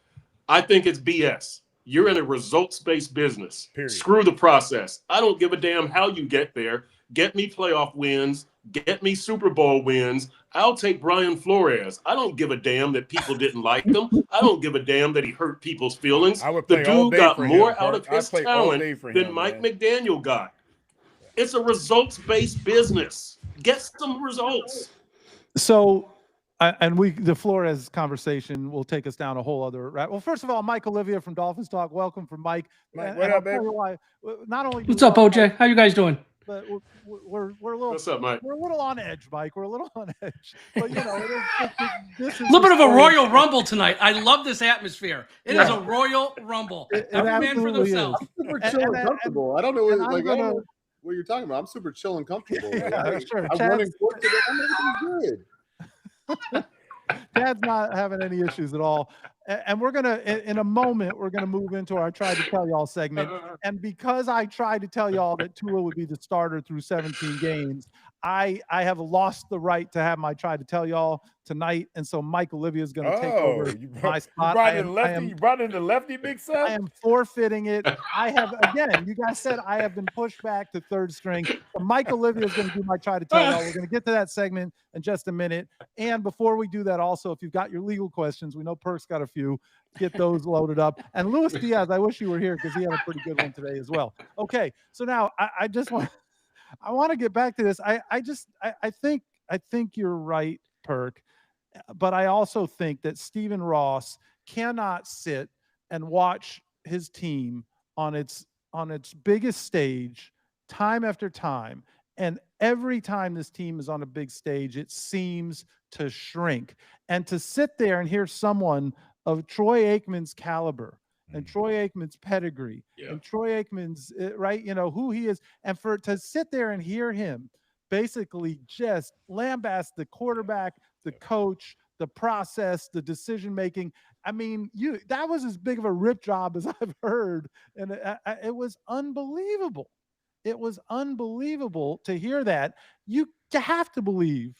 I think it's BS. You're in a results-based business. Period. Screw the process. I don't give a damn how you get there. Get me playoff wins. Get me Super Bowl wins. I'll take Brian Flores. I don't give a damn that people didn't like him. I don't give a damn that he hurt people's feelings. The dude got more out of his talent than Mike McDaniel got. It's a results-based business. Get some results. So And the Flores conversation will take us down a whole other route. Well, first of all, Mike Oliva from Dolphins Talk. Welcome from Mike. Mike, And what I'll up, tell baby? you why. Not only What's up, OJ? How you guys doing? But we're a little. What's up, Mike? We're a little on edge, Mike. We're a little on edge. But this is a little bit of a Royal Rumble tonight. I love this atmosphere. It is a Royal Rumble. Every man for themselves. I'm super chill and comfortable. I don't know what, I don't know what you're talking about. I'm super chill and comfortable. Sure. I'm running forward to I'm good. Dad's not having any issues at all. And we're going to, in a moment, we're going to move into our Tried to Tell Y'all segment. And because I tried to tell y'all that Tua would be the starter through 17 games, I have lost the right to have my Tried to Tell Y'all tonight. And so Mike Oliva is going to take over my spot. You brought in the lefty, Big Seth? I am forfeiting it. I have, again, you guys said I have been pushed back to third string. So Mike Oliva is going to do my Try to Tell Y'all. We're going to get to that segment in just a minute. And before we do that, also, if you've got your legal questions, we know Perk's got a few, get those loaded up. And Luis Diaz, I wish you were here because he had a pretty good one today as well. Okay, so now I just want to get back to this. I think you're right, Perk, but I also think that Stephen Ross cannot sit and watch his team on its biggest stage time after time. And every time this team is on a big stage, it seems to shrink. And to sit there and hear someone of Troy Aikman's caliber and Troy Aikman's pedigree and Troy Aikman's, right, who he is, and to sit there and hear him basically just lambast the quarterback, the coach, the process, the decision-making. I mean, that was as big of a rip job as I've heard. And it was unbelievable. It was unbelievable to hear that. You have to believe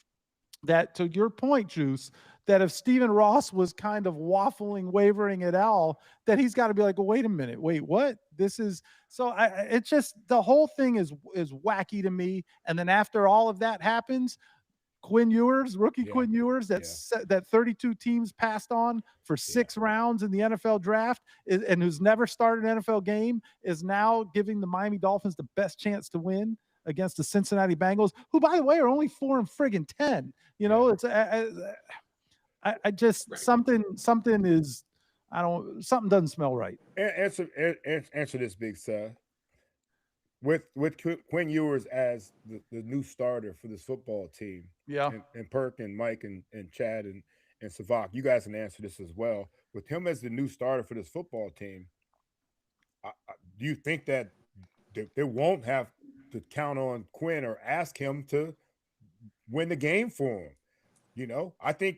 that, to your point, Juice, that if Stephen Ross was kind of waffling, wavering at all, that he's got to be like, well, wait a minute, wait, what? This is so. It's just the whole thing is wacky to me. And then after all of that happens, Quinn Ewers, Quinn Ewers, that 32 teams passed on for 6 rounds in the NFL draft, and who's never started an NFL game, is now giving the Miami Dolphins the best chance to win against the Cincinnati Bengals, who, by the way, are only 4-10. It's I just something is something doesn't smell right. Answer this, Big Seth. With Quinn Ewers as the new starter for this football team, and Perk and Mike and Chad and Sevach, you guys can answer this as well. With him as the new starter for this football team, do you think that they won't have to count on Quinn or ask him to win the game for him? I think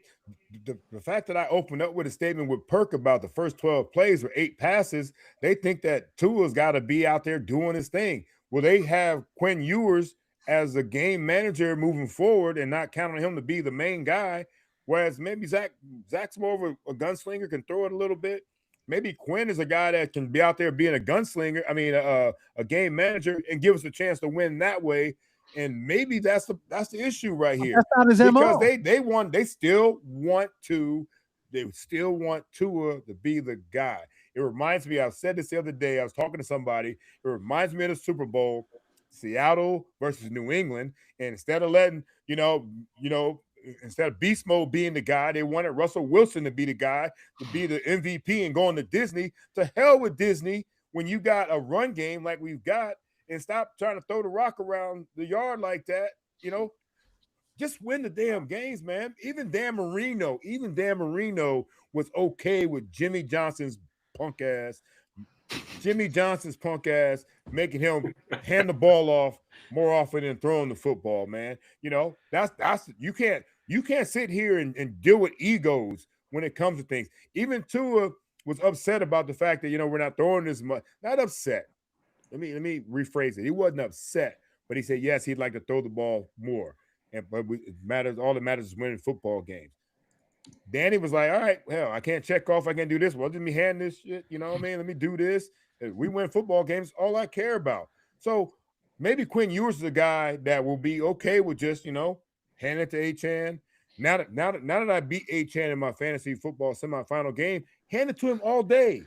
the fact that I opened up with a statement with Perk about the first 12 plays or 8 passes, they think that Tua's got to be out there doing his thing. Will they have Quinn Ewers as a game manager moving forward and not count on him to be the main guy? Whereas maybe Zach's more of a gunslinger, can throw it a little bit. Maybe Quinn is a guy that can be out there being a gunslinger, a game manager, and give us a chance to win that way. And maybe that's the issue right here. That's not his MO. Because they still want Tua to be the guy. It reminds me, I said this the other day, I was talking to somebody, it reminds me of the Super Bowl, Seattle versus New England. And instead of letting, instead of beast mode being the guy, they wanted Russell Wilson to be the guy, to be the MVP and going to Disney. To hell with Disney when you got a run game like we've got. And stop trying to throw the rock around the yard like that, Just win the damn games, man. Even Dan Marino was okay with Jimmy Johnson's punk ass making him hand the ball off more often than throwing the football, man. That's you can't sit here and deal with egos when it comes to things. Even Tua was upset about the fact that we're not throwing as much. Not upset. Let me rephrase it. He wasn't upset, but he said yes, he'd like to throw the ball more. But it matters. All that matters is winning football games. Danny was like, all right, hell, I can't check off. I can't do this. Well, let me hand this shit. You know what I mean? Let me do this. If we win football games, all I care about. So maybe Quinn Ewers is a guy that will be okay with just, hand it to H-Chan. Now that I beat H-Chan in my fantasy football semifinal game, hand it to him all day.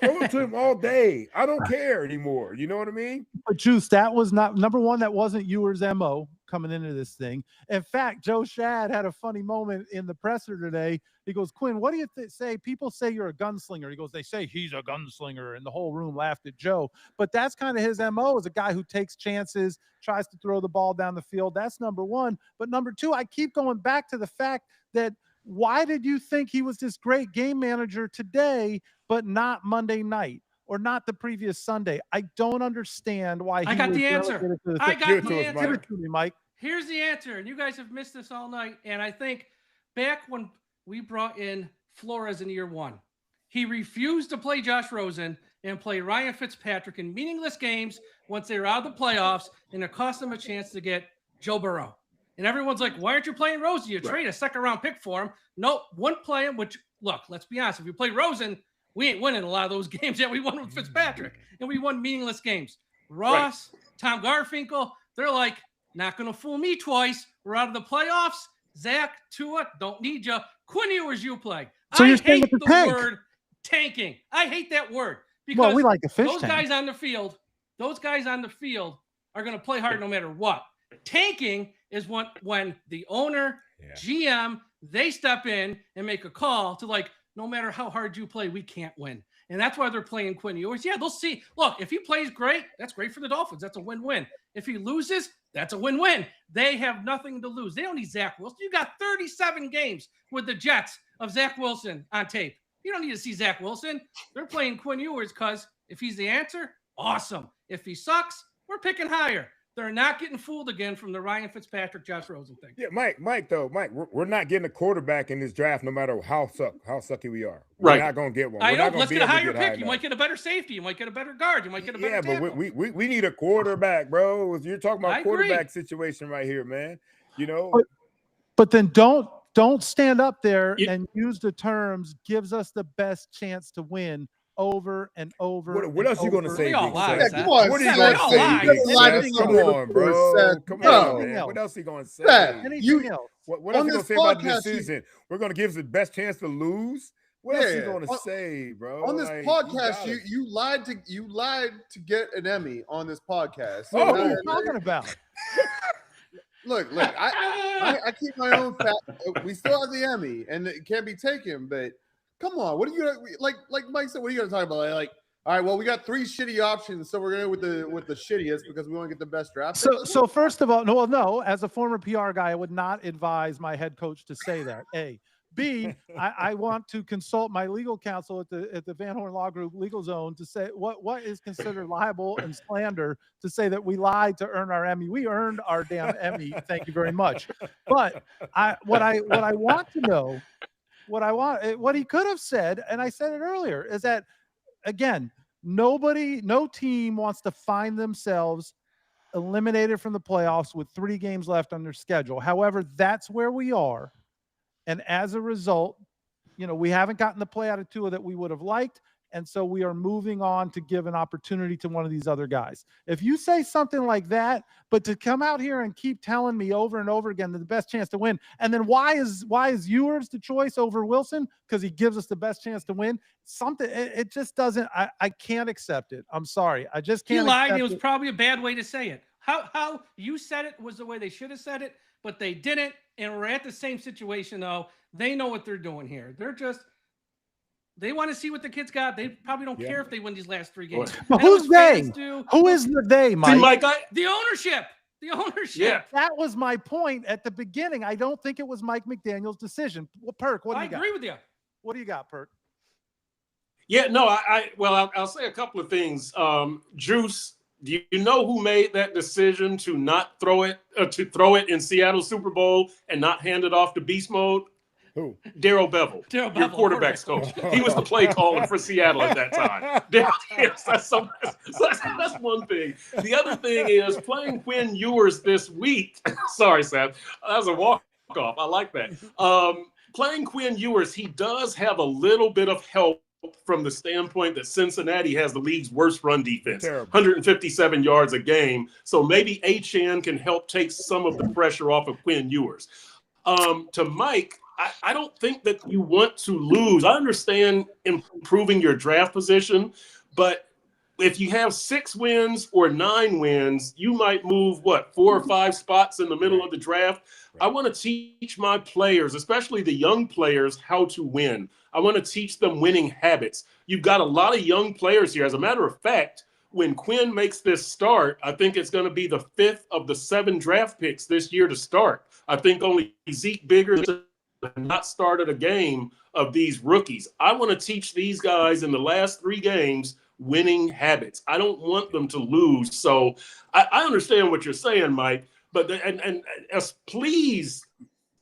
Throw it to him all day. I don't care anymore. You know what I mean? But Juice, that was not number one. That wasn't Ewers' MO coming into this thing. In fact, Joe Shad had a funny moment in the presser today. He goes, Quinn, what do you say? People say you're a gunslinger. He goes, they say he's a gunslinger, and the whole room laughed at Joe. But that's kind of his MO, is a guy who takes chances, tries to throw the ball down the field. That's number one. But number two, I keep going back to the fact that why did you think he was this great game manager today, but not Monday night or not the previous Sunday? I don't understand why. I got the answer. I got the answer. Give it to me, Mike. Here's the answer, and you guys have missed this all night. And I think back when we brought in Flores in year one, he refused to play Josh Rosen and play Ryan Fitzpatrick in meaningless games once they were out of the playoffs, and it cost them a chance to get Joe Burrow. And everyone's like, why aren't you playing Rosen? You trade a second-round pick for him. Nope, wouldn't play him, which, look, let's be honest. If you play Rosen, we ain't winning a lot of those games that we won with Fitzpatrick, and we won meaningless games. Ross, Tom Garfinkel, they're like, not going to fool me twice. We're out of the playoffs. Zach, Tua, don't need you. Quinn Ewers, you play. So I you're saying hate with the tank. word tanking. I hate that word because we like a fish those tank. guys on the field are going to play hard no matter what. Tanking is when the owner, GM, they step in and make a call to like, no matter how hard you play, we can't win. And that's why they're playing Quinn Ewers. Yeah, they'll see. Look, if he plays great, that's great for the Dolphins. That's a win-win. If he loses, that's a win-win. They have nothing to lose. They don't need Zach Wilson. You got 37 games with the Jets of Zach Wilson on tape. You don't need to see Zach Wilson. They're playing Quinn Ewers because if he's the answer, awesome. If he sucks, we're picking higher. They're not getting fooled again from the Ryan Fitzpatrick, Josh Rosen thing. Yeah, Mike, we're not getting a quarterback in this draft no matter how sucky we are. We're not going to get one. I know. Let's get a higher pick. You might get a better safety. You might get a better guard. You might get a better tackle. But we need a quarterback, bro. You're talking about quarterback situation right here, man. You know. But then don't stand up there and use the terms gives us the best chance to win over and over. What else are you going to say? Come on, what are you going to say? Come on, bro. Come on, man. What else are you going to say? Anything else? What else are you going to say about this season? We're going to give us the best chance to lose? What else are you going to say, bro? On this podcast, you lied to get an Emmy on this podcast. So what are you talking about? Look, I keep my own fact. We still have the Emmy, and it can't be taken, but come on, what are you gonna like Mike said, what are you gonna talk about? Like, all right, well, we got 3 shitty options, so we're gonna with the shittiest because we want to get the best draft. So first of all, no, as a former PR guy, I would not advise my head coach to say that. A. B, I want to consult my legal counsel at the Van Horn Law Group Legal Zone to say what is considered libel and slander to say that we lied to earn our Emmy. We earned our damn Emmy. Thank you very much. But what I want to know, what he could have said, and I said it earlier, is that again, no team wants to find themselves eliminated from the playoffs with 3 games left on their schedule. However, that's where we are. And as a result, we haven't gotten the play out of Tua that we would have liked. And so we are moving on to give an opportunity to one of these other guys. If you say something like that, but to come out here and keep telling me over and over again that the best chance to win, and then why is Ewers the choice over Wilson? Because he gives us the best chance to win. It just doesn't. I can't accept it. I'm sorry. I just can't. He lied. It was probably a bad way to say it. How you said it was the way they should have said it, but they didn't. And we're at the same situation, though. They know what they're doing here. They want to see what the kids got. They probably don't care if they win these last 3 games. But who's they? Who is the they, Mike? See, Mike, the ownership. The ownership. Yeah. That was my point at the beginning. I don't think it was Mike McDaniel's decision. Well, Perk, what do you got? I agree with you. What do you got, Perk? Yeah, no, I'll say a couple of things. Juice, do you know who made that decision to not throw it in Seattle Super Bowl and not hand it off to beast mode? Who? Darrell Bevel, your quarterback's coach. He was the play caller for Seattle at that time. That's one thing. The other thing is playing Quinn Ewers this week. Sorry, Seth. That was a walk-off. I like that. Playing Quinn Ewers, he does have a little bit of help from the standpoint that Cincinnati has the league's worst run defense, 157 yards a game. So maybe Achane can help take some of the pressure off of Quinn Ewers. To Mike, I don't think that you want to lose. I understand improving your draft position, but if you have 6 wins or 9 wins, you might move 4 or 5 spots in the middle of the draft. I want to teach my players, especially the young players, how to win. I want to teach them winning habits. You've got a lot of young players here. As a matter of fact, when Quinn makes this start, I think it's going to be the 5th of the 7 draft picks this year to start. I think only Zeke Biggers has not started a game of these rookies. I want to teach these guys in the last 3 games winning habits. I don't want them to lose. So I understand what you're saying, Mike, but and as please,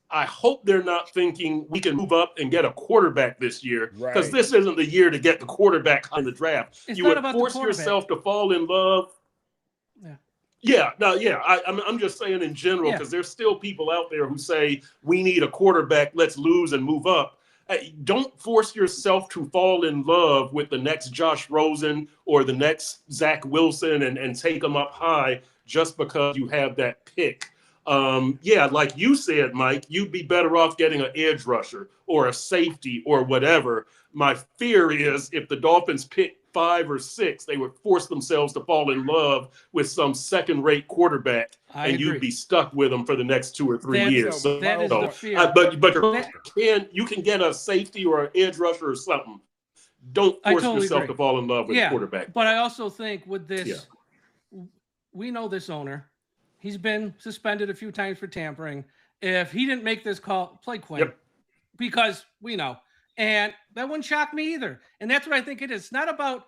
I hope they're not thinking we can move up and get a quarterback this year, because this isn't the year to get the quarterback in the draft. You would force yourself to fall in love. I'm just saying in general, because there's still people out there who say we need a quarterback, let's lose and move up. Don't force yourself to fall in love with the next Josh Rosen or the next Zach Wilson and take them up high just because you have that pick. Like you said, Mike, you'd be better off getting an edge rusher or a safety or whatever. My fear is if the Dolphins pick 5 or 6, they would force themselves to fall in love with some second-rate quarterback, and you'd be stuck with them for the next 2 or 3 years. So that is the fear. But you can get a safety or an edge rusher or something. Don't force yourself to fall in love with a quarterback. But I also think with this, we know this owner. He's been suspended a few times for tampering. If he didn't make this call, play Quinn, because we know. And that wouldn't shock me either. And that's what I think it is. It's not about,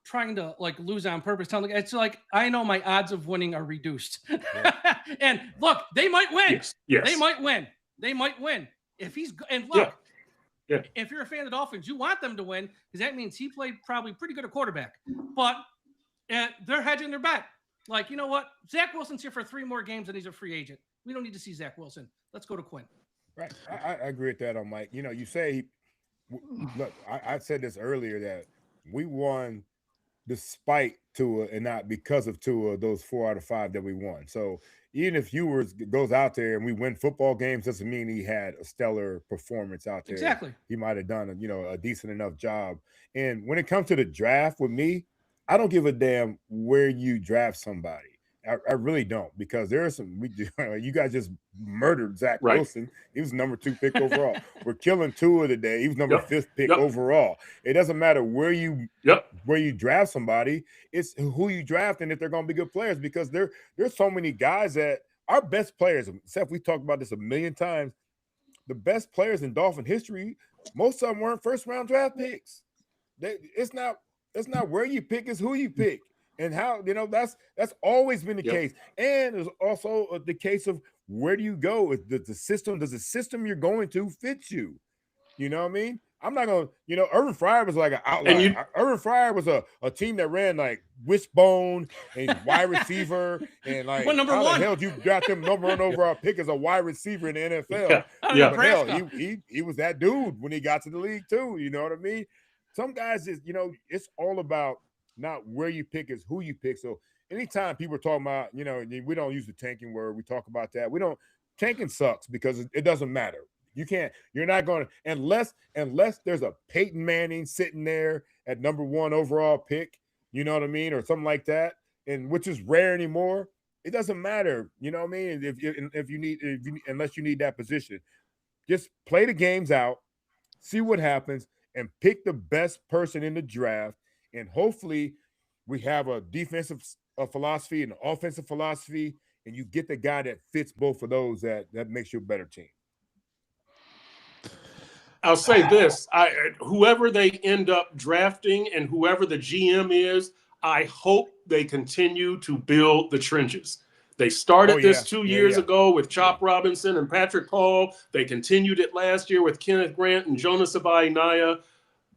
trying to lose on purpose. It's like, I know my odds of winning are reduced. And look, they might win. Yes. They might win. They might win. If he's, and look, if you're a fan of the Dolphins, you want them to win, because that means he played probably pretty good at quarterback. But they're hedging their bet. You know what? Zach Wilson's here for 3 more games and he's a free agent. We don't need to see Zach Wilson. Let's go to Quinn. Right. I agree with that on Mike. You say, look, I said this earlier that we won despite Tua and not because of Tua, those 4 out of 5 that we won. So even if Ewers goes out there and we win football games, doesn't mean he had a stellar performance out there. Exactly. He might have done a decent enough job. And when it comes to the draft with me, I don't give a damn where you draft somebody. I really don't, because there are some. You guys just murdered Zach Wilson. He was number 2 pick overall. We're killing Tua today. He was number 5th pick overall. It doesn't matter where you draft somebody. It's who you draft and if they're going to be good players, because there's so many guys that our best players. Seth, we talked about this a million times. The best players in Dolphin history, most of them weren't first-round draft picks. It's not where you pick, it's who you pick. And how, that's always been the case. And there's also the case of where do you go? Does the system you're going to fit you? You know what I mean? I'm not going to, Urban Fryer was like an outlier. Urban Fryer was a team that ran wishbone and wide receiver. And how the hell did you got them number 1 overall pick as a wide receiver in the NFL? But hell, he was that dude when he got to the league too. You know what I mean? Some guys is, it's all about not where you pick, is who you pick. So anytime people are talking about, we don't use the tanking word. We talk about that. Tanking sucks because it doesn't matter. You're not going to, unless there's a Peyton Manning sitting there at number 1 overall pick, you know what I mean? Or something like that. And which is rare anymore. It doesn't matter. You know what I mean? Unless you need that position, just play the games out, see what happens, and pick the best person in the draft. And hopefully we have a defensive philosophy and an offensive philosophy, and you get the guy that fits both of those that makes you a better team. I'll say this. Whoever they end up drafting and whoever the GM is, I hope they continue to build the trenches. They started this 2 years ago with Chop Robinson and Patrick Paul. They continued it last year with Kenneth Grant and Jonas Avai-Naya.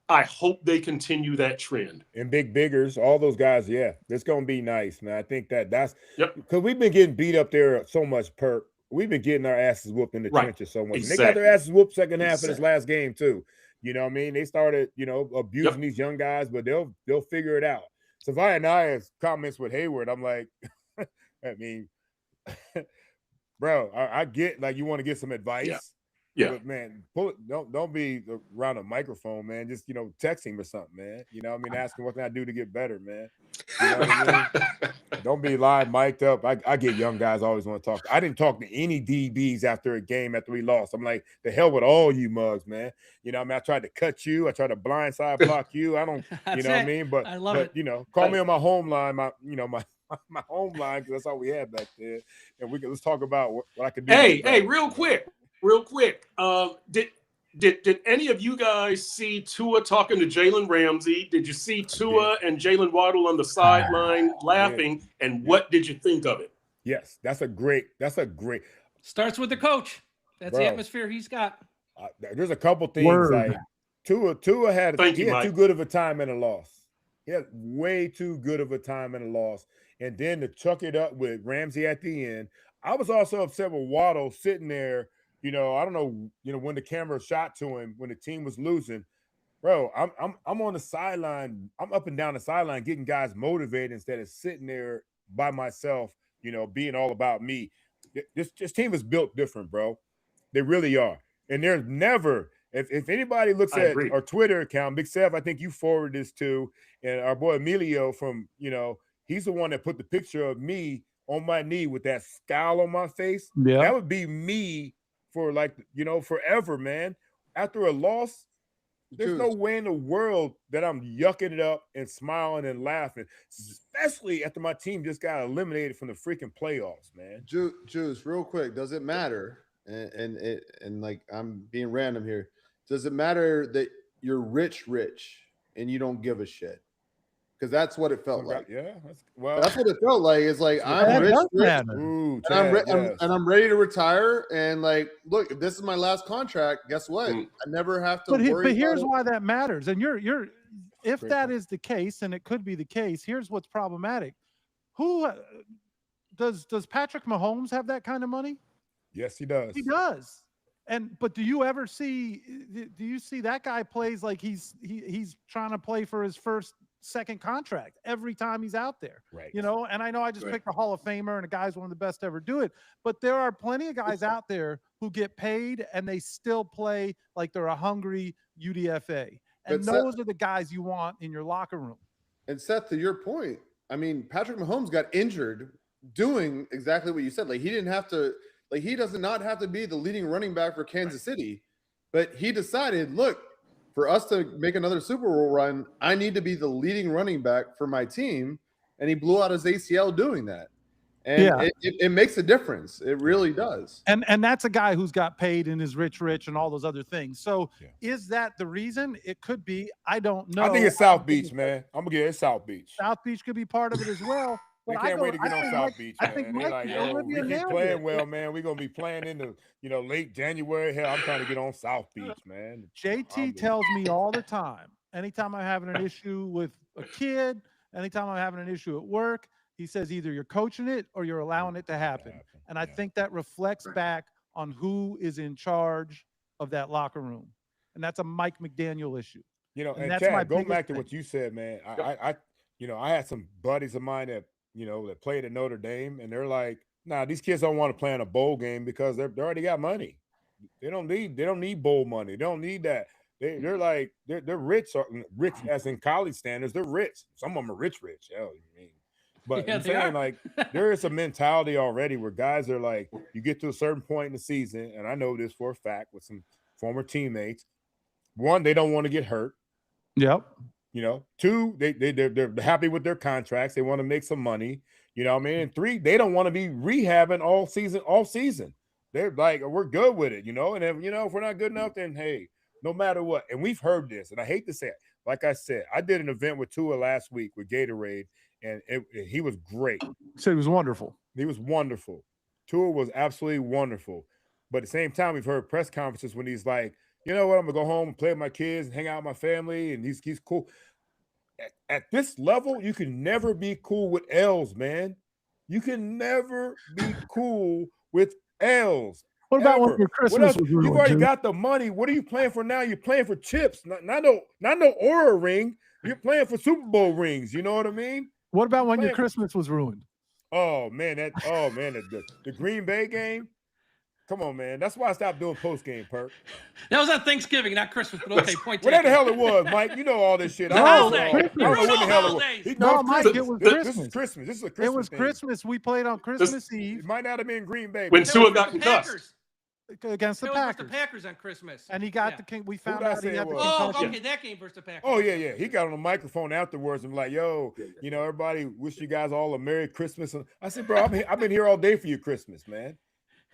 I hope they continue that trend. And Big Biggers, all those guys, it's going to be nice, man. I think that's because we've been getting beat up there so much, Perk. We've been getting our asses whooped in the trenches so much. Exactly. They got their asses whooped second half of this last game too. You know what I mean? They started, abusing these young guys, but they'll figure it out. So Naya's comments with Hayward, I'm like, I mean, bro, I get you want to get some advice. Yeah. But man, don't be around a microphone, man. Just text him or something, man. I mean, ask him what can I do to get better, man. You know what I mean? Don't be live mic'd up. I get young guys always want to talk. I didn't talk to any DBs after a game after we lost. I'm like, the hell with all you mugs, man. I mean, I tried to cut you. I tried to blindside block you. I don't, what I mean? But I love it. Call me on my home line, my home line, because that's all we had back there. And let's talk about what I could do. Hey, real quick. Did any of you guys see Tua talking to Jalen Ramsey? Did you see Tua and Jalen Waddle on the sideline laughing? And what did you think of it? Yes, that's a great. Starts with the coach. That's the atmosphere he's got. There's a couple things like Tua had too good of a time and a loss. He had way too good of a time and a loss. And then to chuck it up with Ramsey at the end. I was also upset with Waddle sitting there. I don't know, when the camera shot to him when the team was losing, bro. I'm on the sideline. I'm up and down the sideline getting guys motivated instead of sitting there by myself, being all about me. This team is built different, bro. They really are. And there's never, if anybody looks at our Twitter account, Big Sev, I think you forwarded this to, and our boy Emilio from, he's the one that put the picture of me on my knee with that scowl on my face. Yeah. That would be me for forever, man. After a loss, there's no way in the world that I'm yucking it up and smiling and laughing, especially after my team just got eliminated from the freaking playoffs, man. Juice, real quick, does it matter? And like, I'm being random here. Does it matter that you're rich and you don't give a shit? Because that's what it felt like. Yeah, that's what it felt like. It's like I'm rich, Ooh, and I'm ready to retire. And like, look, if this is my last contract, guess what? I never have to worry. But here's why that matters. And if that is the case, and it could be the case, here's what's problematic. Who does Patrick Mahomes have that kind of money? Yes, he does. He does. But do you ever see that guy plays like he's trying to play for his second contract every time he's out there, right? And I know I just picked a Hall of Famer and a guy's one of the best to ever do it, but there are plenty of guys out there who get paid and they still play like they're a hungry UDFA, and those are the guys you want in your locker room. And Seth, to your point, I mean, Patrick Mahomes got injured doing exactly what you said. Like, he didn't have to, like, he does not have to be the leading running back for Kansas City, but he decided, look, for us to make another Super Bowl run, I need to be the leading running back for my team. And he blew out his ACL doing that. And it makes a difference. It really does. And that's a guy who's got paid and is rich and all those other things. So is that the reason? It could be. I don't know. I think it's South Beach, man. I'm going to get it South Beach. South Beach could be part of it as well. They can't wait to get on South Beach, man. I think They're like, we keep playing well, man. We're going to be playing in the, late January. Hell, I'm trying to get on South Beach, man. JT tells me all the time, anytime I'm having an issue with a kid, anytime I'm having an issue at work, he says either you're coaching it or you're allowing it to happen. And I think that reflects back on who is in charge of that locker room. And that's a Mike McDaniel issue. And that's Chad, go back to what you said, man. I had some buddies of mine that, that played at Notre Dame, and they're like, nah, these kids don't want to play in a bowl game because they already got money. They don't need bowl money. They don't need that. They're like, they're rich as in college standards. They're rich. Some of them are rich. Hell, you mean? But I'm saying, like, there is a mentality already where guys are like, you get to a certain point in the season, and I know this for a fact with some former teammates. One, they don't want to get hurt. Yep. Two, they're happy with their contracts. They want to make some money. You know what I mean? And three, they don't want to be rehabbing all season. They're like, we're good with it, And if, if we're not good enough, then hey, no matter what. And we've heard this, and I hate to say it. Like I said, I did an event with Tua last week with Gatorade, and he was great. So he was wonderful. He was wonderful. Tua was absolutely wonderful. But at the same time, we've heard press conferences when he's like, you know what, I'm going to go home and play with my kids and hang out with my family, and he's cool. At this level, you can never be cool with L's, man. You can never be cool with L's. What about when your Christmas was ruined? You've already got the money. What are you playing for now? You're playing for chips, not no Aura ring. You're playing for Super Bowl rings. You know what I mean? What about when your Christmas was ruined? Oh man, the Green Bay game. Come on, man. That's why I stopped doing post game, Perk. That was on Thanksgiving, not Christmas, but okay, point Whatever the taken. hell it was, Mike. You know all this shit. The I holiday. don't know what the hell it was. Holidays. No, Mike, it was This Christmas. is Christmas. This is a Christmas. It was thing. Christmas. We played on Christmas Eve. It might not have been Green Bay. When but Tua That got was the concussed. Packers. Against the It was versus Packers. the Packers on Christmas. And he got Yeah. the king. We Who found did I out he say had it the was? Oh, concussion. okay, that game versus the Packers. Oh yeah. He got on the microphone afterwards and like, yo, you know, everybody wish you guys all a Merry Christmas. And I said, bro, I've been here all day for your Christmas, man.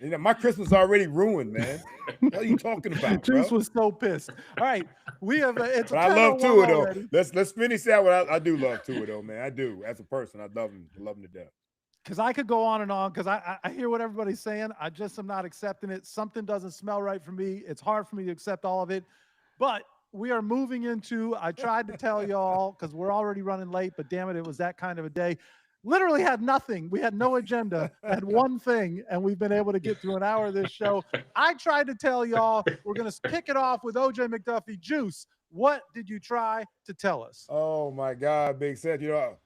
You know, my Christmas is already ruined, man. What are you talking about, bro? Juice was so pissed. All right, we have. It's. But I love Tua though. already. Let's finish that one. I do love Tua though, man. I do. As a person, I love him to death. Because I could go on and on because I hear what everybody's saying. I just am not accepting it. Something doesn't smell right for me. It's hard for me to accept all of it. But we are moving into, I tried to tell y'all because we're already running late, but damn it was that kind of a day. Literally had nothing. We had no agenda, had one thing, and we've been able to get through an hour of this show. I tried to tell y'all we're going to kick it off with OJ McDuffie. Juice, what did you try to tell us? Oh my God, Big Seth. You know,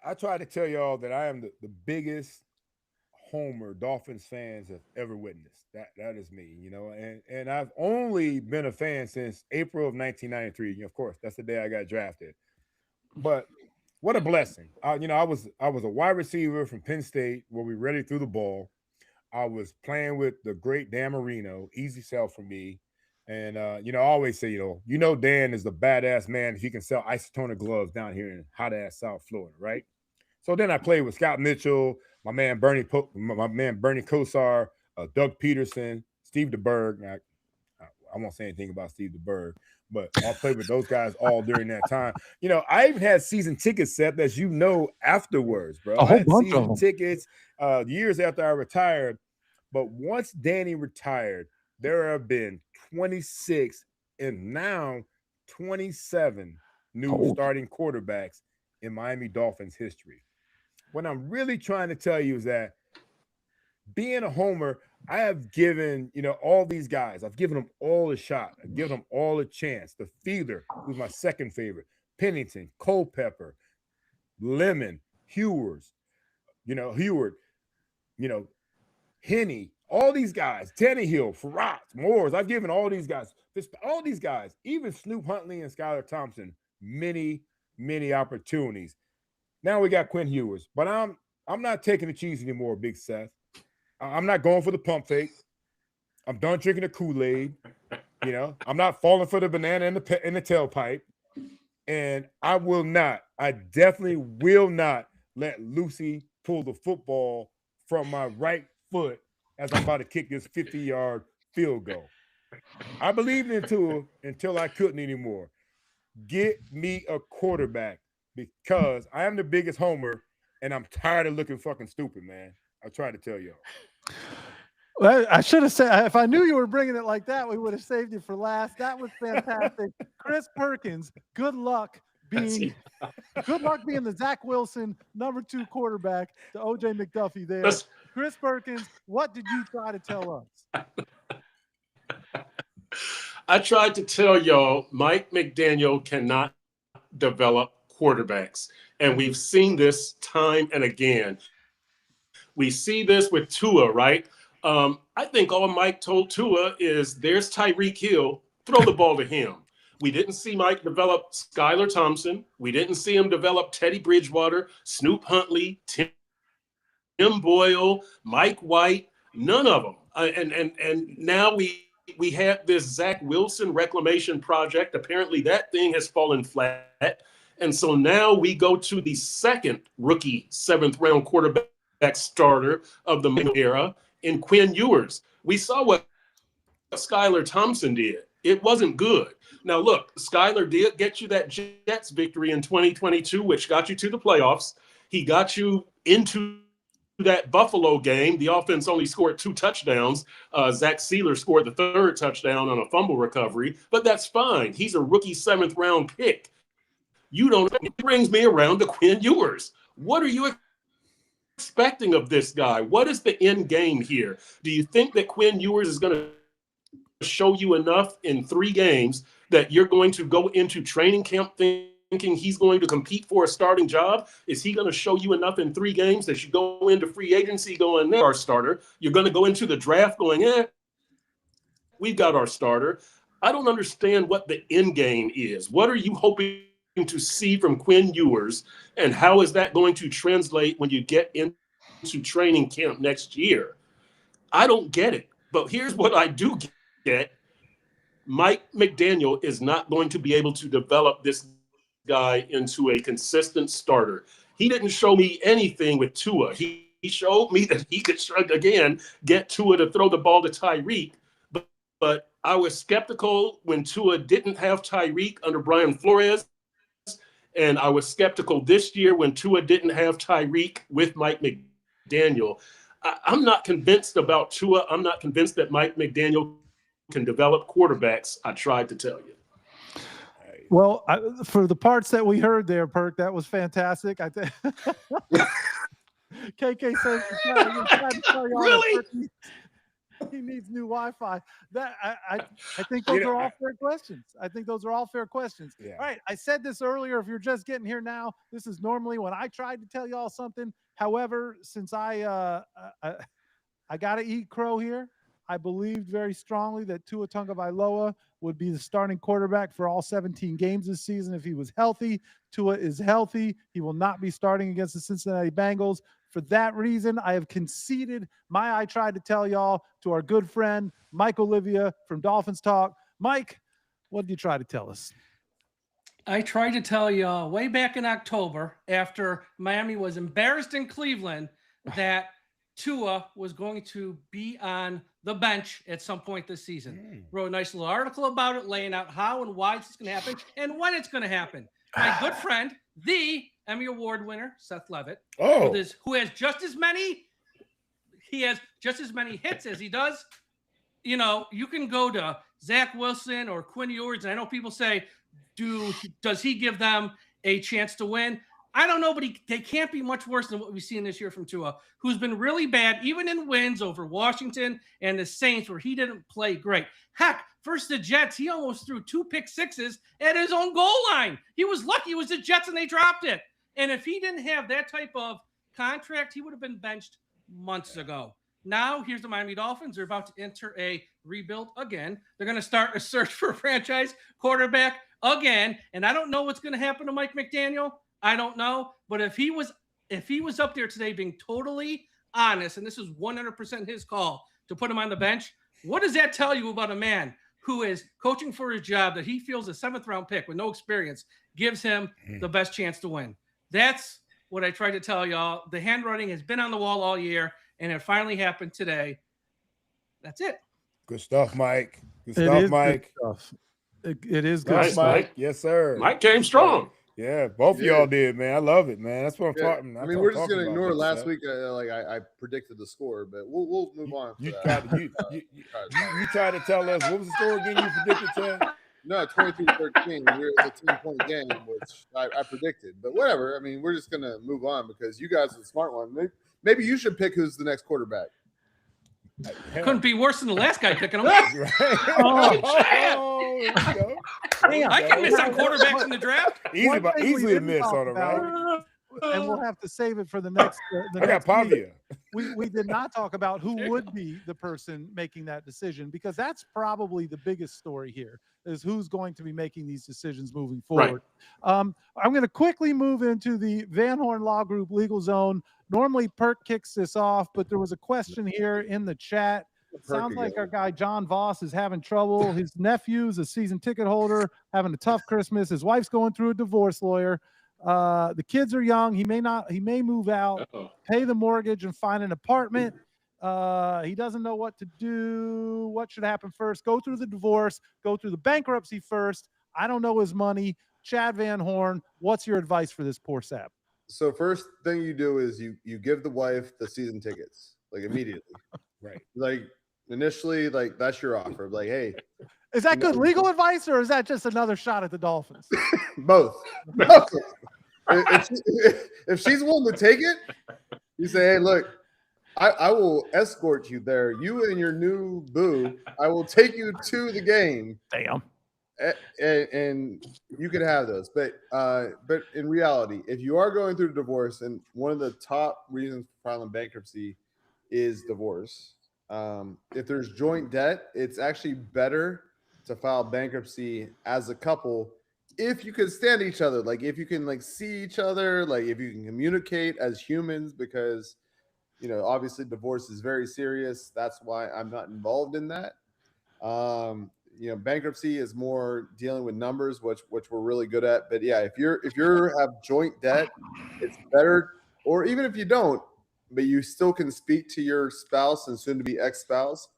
I try to tell y'all that I am the biggest homer Dolphins fans have ever witnessed. That is me, you know, and I've only been a fan since April of 1993. Of course, that's the day I got drafted. But what a blessing. You know, I was a wide receiver from Penn State where we really threw the ball. I was playing with the great Dan Marino, easy sell for me. And, you know, I always say, you know, Dan is the badass man if he can sell isotonic gloves down here in hot-ass South Florida, right? So then I played with Scott Mitchell, my man Bernie Kosar, Doug Peterson, Steve DeBerg. I won't say anything about Steve DeBerg, but I played with those guys all during that time. You know, I even had season tickets, Seth, as you know, afterwards, bro. A whole I had bunch season of them. tickets years after I retired. But once Danny retired, there have been 26 and now 27 new starting quarterbacks in Miami Dolphins history. What I'm really trying to tell you is that being a homer, I have given, you know, all these guys, I've given them all a shot. I've given them all a chance. The Fielder, who's my second favorite, Pennington, Culpepper, Lemon, Ewers, Heward, Henney, all these guys, Tannehill, Farrat, Moores. I've given all these guys, even Snoop Huntley and Skylar Thompson, many, many opportunities. Now we got Quinn Ewers, but I'm not taking the cheese anymore, Big Seth. I'm not going for the pump fake. I'm done drinking the Kool-Aid. You know, I'm not falling for the banana in the tailpipe. And I definitely will not let Lucy pull the football from my right foot as I'm about to kick this 50-yard field goal. I believed in Tua until I couldn't anymore. Get me a quarterback because I am the biggest homer and I'm tired of looking fucking stupid, man. I tried to tell y'all. Well, I should have said, if I knew you were bringing it like that, we would have saved you for last. That was fantastic. Chris Perkins, good luck being the Zach Wilson #2 quarterback to OJ McDuffie there. Chris Perkins, what did you try to tell us? I tried to tell y'all Mike McDaniel cannot develop quarterbacks. And we've seen this time and again. We see this with Tua, right? I think all Mike told Tua is there's Tyreek Hill, throw the ball to him. We didn't see Mike develop Skylar Thompson. We didn't see him develop Teddy Bridgewater, Snoop Huntley, Tim Boyle, Mike White, none of them. And now we have this Zach Wilson reclamation project. Apparently that thing has fallen flat. And so now we go to the second rookie 7th round quarterback starter of the era in Quinn Ewers. We saw what Skylar Thompson did. It wasn't good. Now, look, Skylar did get you that Jets victory in 2022, which got you to the playoffs. He got you into that Buffalo game. The offense only scored 2 touchdowns. Zach Sealer scored the 3rd touchdown on a fumble recovery, but that's fine. He's a rookie 7th round pick. It brings me around to Quinn Ewers. What are you expecting of this guy? What is the end game here? Do you think that Quinn Ewers is going to show you enough in 3 games that you're going to go into training camp thinking thinking he's going to compete for a starting job? Is he going to show you enough in 3 games that you go into free agency going, "There, our starter"? You're going to go into the draft going, we've got our starter. I don't understand what the end game is. What are you hoping to see from Quinn Ewers, and how is that going to translate when you get into training camp next year? I don't get it. But here's what I do get. Mike McDaniel is not going to be able to develop this guy into a consistent starter. He didn't show me anything with Tua. He showed me that he could, again, get Tua to throw the ball to Tyreek. But I was skeptical when Tua didn't have Tyreek under Brian Flores. And I was skeptical this year when Tua didn't have Tyreek with Mike McDaniel. I'm not convinced about Tua. I'm not convinced that Mike McDaniel can develop quarterbacks. I tried to tell you. Well, for the parts that we heard there, Perk, that was fantastic. I think KK says really? He needs new Wi-Fi. That I think those are all fair questions. I think those are all fair questions. Yeah. All right. I said this earlier. If you're just getting here now, this is normally when I tried to tell y'all something. However, since I got to eat crow here, I believed very strongly that Tua Tagovailoa would be the starting quarterback for all 17 games this season if he was healthy. Tua is healthy. He will not be starting against the Cincinnati Bengals. For that reason, I have conceded I tried to tell y'all to our good friend, Mike Oliva from DolphinsTalk. Mike, what did you try to tell us? I tried to tell you way back in October, after Miami was embarrassed in Cleveland, that Tua was going to be on the bench at some point this season. Wrote a nice little article about it, laying out how and why it's going to happen and when it's going to happen. My good friend, the Emmy Award winner, Seth Levit, who has just as many hits as he does. You know, you can go to Zach Wilson or Quinn Ewers, and I know people say, does he give them a chance to win? I don't know, but they can't be much worse than what we've seen this year from Tua, who's been really bad, even in wins over Washington and the Saints, where he didn't play great. Heck, versus the Jets, he almost threw 2 pick sixes at his own goal line. He was lucky it was the Jets and they dropped it. And if he didn't have that type of contract, he would have been benched months ago. Now, here's the Miami Dolphins. They're about to enter a rebuild again. They're going to start a search for a franchise quarterback again. And I don't know what's going to happen to Mike McDaniel. I don't know. But if he was up there today being totally honest, and this is 100% his call to put him on the bench, what does that tell you about a man who is coaching for his job that he feels a 7th-round pick with no experience gives him the best chance to win? That's what I tried to tell y'all. The handwriting has been on the wall all year, and it finally happened today. That's it. Good stuff, Mike. Good stuff, Mike. Good stuff. It is good Nice, stuff. Mike. Yes, sir. Mike came strong. Yeah, both of y'all did, man. I love it, man. That's what I'm talking about. I mean, we're just going to ignore last week. I predicted the score, but we'll move on. You tried to tell us, what was the score again you predicted, Chad? No, 23-13. We're at a 10-point game, which I predicted. But whatever. I mean, we're just going to move on because you guys are the smart one. Maybe you should pick who's the next quarterback. Couldn't be worse than the last guy picking him. I can miss on quarterbacks in the draft. Easily to miss on it, right? And we'll have to save it for the next. I got Pavia. We did not talk about who would be the person making that decision, because that's probably the biggest story here, is who's going to be making these decisions moving forward. Right. I'm going to quickly move into the Van Horn Law Group Legal Zone. Normally, Perk kicks this off, but there was a question here in the chat. Sounds like our guy John Voss is having trouble. His nephew's a season ticket holder, having a tough Christmas. His wife's going through a divorce lawyer. The kids are young. He may move out, pay the mortgage, and find an apartment. He doesn't know what to do. What should happen first? Go through the divorce, go through the bankruptcy first. I don't know his money. Chad Van Horn, what's your advice for this poor sap? So first thing you do is you give the wife the season tickets, like immediately. Right. Like initially, like that's your offer. Like, hey. Is that good legal advice, or is that just another shot at the Dolphins? Both. If she's willing to take it, you say, hey, look, I will escort you there. You and your new boo, I will take you to the game. Damn. and you could have those, but in reality, if you are going through a divorce, and one of the top reasons for filing bankruptcy is divorce, if there's joint debt, it's actually better to file bankruptcy as a couple if you can stand each other, like if you can like see each other, like if you can communicate as humans, because obviously divorce is very serious. That's why I'm not involved in that. Bankruptcy is more dealing with numbers, which we're really good at. But yeah, if you have joint debt, it's better, or even if you don't, but you still can speak to your spouse and soon to be ex-spouse,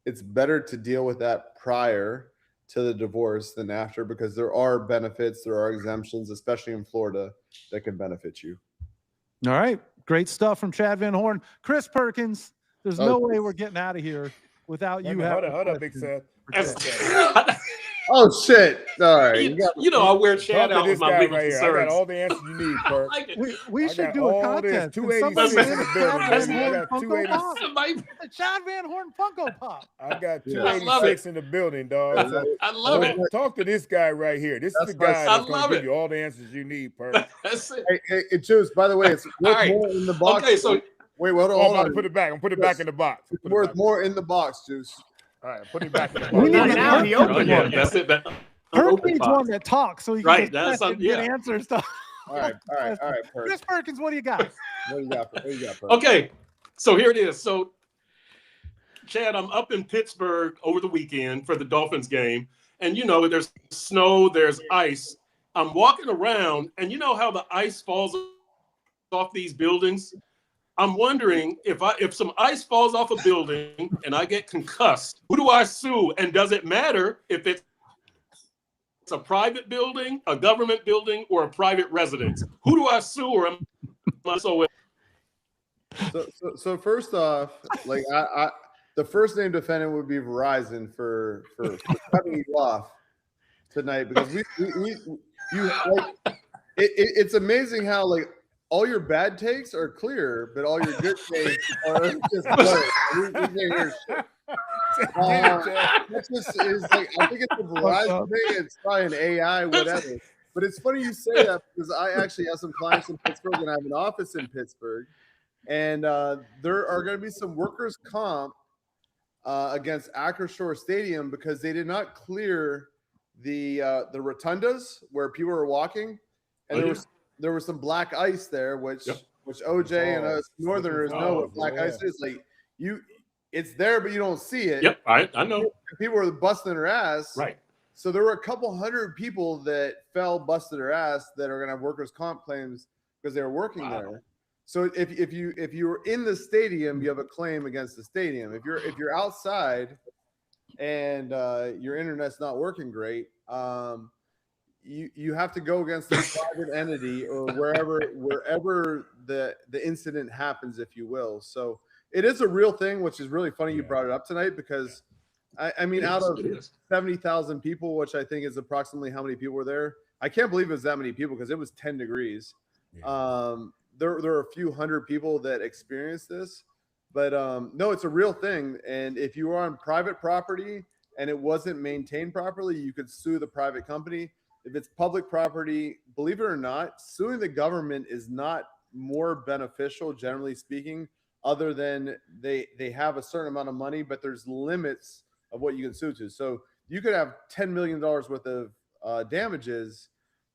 it's better to deal with that prior to the divorce than after, because there are benefits, there are exemptions, especially in Florida, that can benefit you. All right. Great stuff from Chad Van Horn. Chris Perkins, there's no way we're getting out of here without you having hold up, Big Seth. Oh shit! All right, I wear Chad out with my legal right concerns. I got all the answers you need, Perk. We should do a contest. 286 in the building, baby. I got 286. The Chad Van Horn Funko Pop. I got 286 in the building, dog. So I love it. Talk to this guy right here. This is the guy that's going to give you all the answers you need, Perk. That's it. Hey, Juice, by the way, it's worth more in the box. Okay, so wait, hold on. I'm put it back. I'm put it back in the box. It's worth more in the box, Juice. All right, put it back in the We box. need now he opened yeah, one. that's it. Perk needs one that talks so he can That's get answers. All right, Perk. Chris Perkins, what do you got? What do you got, Perk? Okay, so here it is. So, Chad, I'm up in Pittsburgh over the weekend for the Dolphins game, and there's snow, there's ice. I'm walking around, and you know how the ice falls off these buildings? I'm wondering if some ice falls off a building and I get concussed, who do I sue? And does it matter if it's a private building, a government building, or a private residence? Who do I sue, or am I so? So first off, like I the first name defendant would be Verizon for cutting you off tonight, because it's amazing how like all your bad takes are clear, but all your good takes are just blurred. That's just is like, I think it's a Verizon thing. It's probably an AI, whatever. But it's funny you say that, because I actually have some clients in Pittsburgh, and I have an office in Pittsburgh, and there are going to be some workers' comp against Acrisure Stadium because they did not clear the rotundas where people were walking, and there was some black ice there, which OJ and us Northerners know what black ice is. Like it's there, but you don't see it. Yep, I know. People were busting their ass. Right. So there were a couple hundred people that busted their ass that are going to have workers' comp claims because they were working there. So if you were in the stadium, you have a claim against the stadium. If you're outside and your internet's not working great, you have to go against the private entity or wherever the incident happens, if you will. So it is a real thing, which is really funny you brought it up tonight, because I mean, out of 70,000 people, which I think is approximately how many people were there, I can't believe it was that many people because it was 10 degrees. Yeah. There are a few hundred people that experienced this, but no, it's a real thing. And if you are on private property and it wasn't maintained properly, you could sue the private company. If it's public property, believe it or not, suing the government is not more beneficial, generally speaking, other than they have a certain amount of money, but there's limits of what you can sue to. So you could have $10 million worth of damages,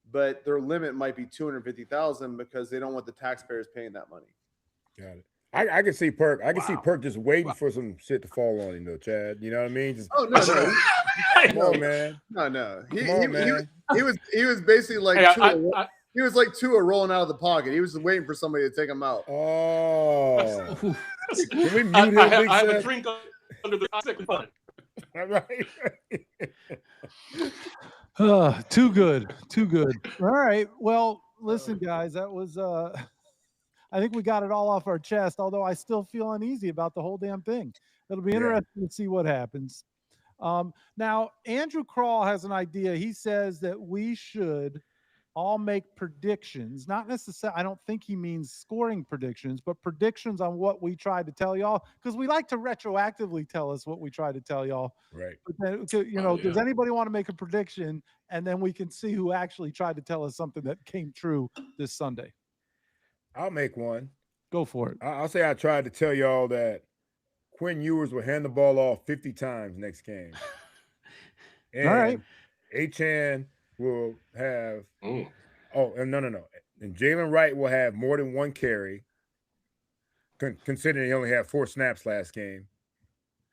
but their limit might be $250,000 because they don't want the taxpayers paying that money. Got it. I can see Perk. I can see Perk just waiting for some shit to fall on him, though, Chad. You know what I mean? Just, no. Come on, man. No. Man. He was basically like he was like Tua rolling out of the pocket. He was just waiting for somebody to take him out. Oh. Can we mute him, I have a drink under the second button. All right. Too good. All right. Well, listen, guys, that was I think we got it all off our chest, although I still feel uneasy about the whole damn thing. It'll be interesting to see what happens. Now, Andrew Crawl has an idea. He says that we should all make predictions. Not necessarily, I don't think he means scoring predictions, but predictions on what we tried to tell y'all, because we like to retroactively tell us what we tried to tell y'all. Right. But then, does anybody want to make a prediction, and then we can see who actually tried to tell us something that came true this Sunday? I'll make one. Go for it. I'll say I tried to tell y'all that Quinn Ewers will hand the ball off 50 times next game. And all right. Achane will have no. And Jalen Wright will have more than one carry, considering he only had 4 snaps last game.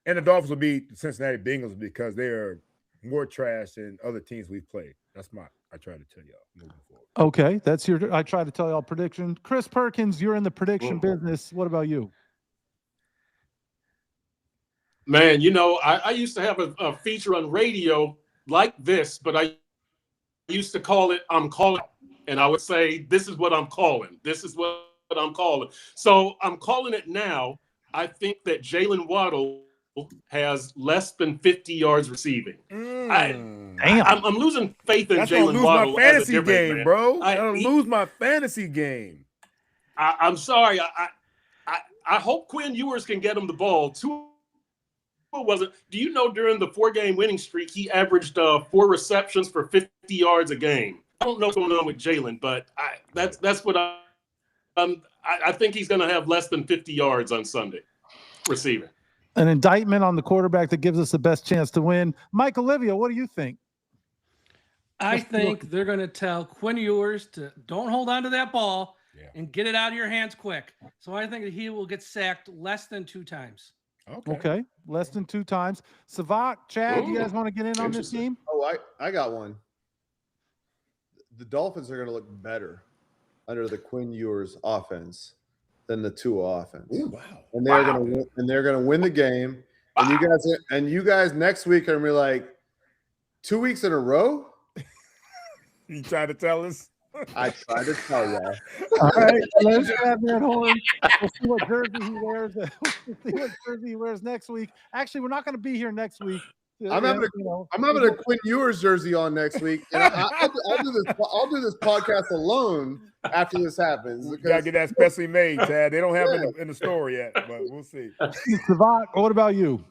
And the Dolphins will beat the Cincinnati Bengals because they are more trash than other teams we've played. That's I try to tell y'all moving forward. Okay, that's I try to tell y'all prediction. Chris Perkins, you're in the prediction business. What about you? Man, I used to have a feature on radio like this, but I used to call it "I'm calling," and I would say, "This is what I'm calling. This is what I'm calling." So I'm calling it now. I think that Jalen Waddle has less than 50 yards receiving. I'm losing faith in Jalen Waddle. My fantasy game, man. bro. I'm lose my fantasy game. I'm sorry. I hope Quinn Ewers can get him the ball. Tua wasn't. Do you know during the 4-game winning streak, he averaged 4 receptions for 50 yards a game? I don't know what's going on with Jalen, but that's what I think he's going to have less than 50 yards on Sunday receiving. An indictment on the quarterback that gives us the best chance to win. Mike Oliva, what do you think? I think they're going to tell Quinn Ewers to don't hold on to that ball and get it out of your hands quick. So I think that he will get sacked less than 2 times. Okay. Less than 2 times. Sevach, Chad, you guys want to get in on this team? Oh, I got one. The Dolphins are going to look better under the Quinn Ewers offense than the Tua offense. Ooh, wow. And they're going to win the game. Wow. And you guys next week are going to be like 2 weeks in a row. You trying to tell us? I tried to tell you. All right, let's grab that horn. We'll see what jersey he wears. We'll see what jersey he wears next week. Actually, we're not going to be here next week. I'm having a Quinn Ewers jersey on next week, and I'll do this podcast alone after this happens. You gotta get that specially made, Chad. They don't have it in the store yet, but we'll see. Sevach, what about you?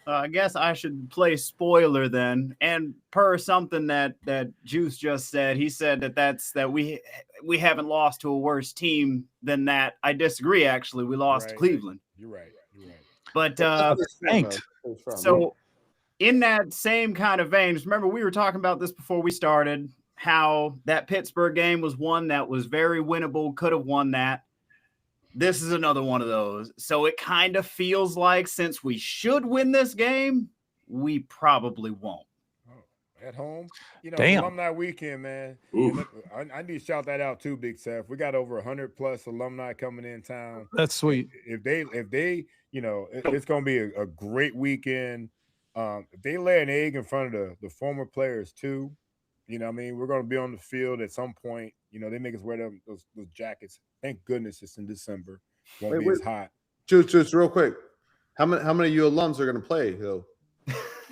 I guess I should play spoiler then. And per something that Juice just said, he said that we haven't lost to a worse team than that. I disagree. Actually, we lost to Cleveland. You're right. But so in that same kind of vein, remember we were talking about this before we started, how that Pittsburgh game was one that was very winnable, could have won that. This is another one of those. So it kind of feels like since we should win this game, we probably won't. At home, Damn. Alumni weekend, man. I need to shout that out too, Big Seth. We got over 100 plus alumni coming in town. That's sweet. If they, it's going to be a great weekend. If they lay an egg in front of the former players too, we're going to be on the field at some point. They make us wear those jackets. Thank goodness it's in December. Won't be as hot. Just real quick. How many of you alums are going to play though?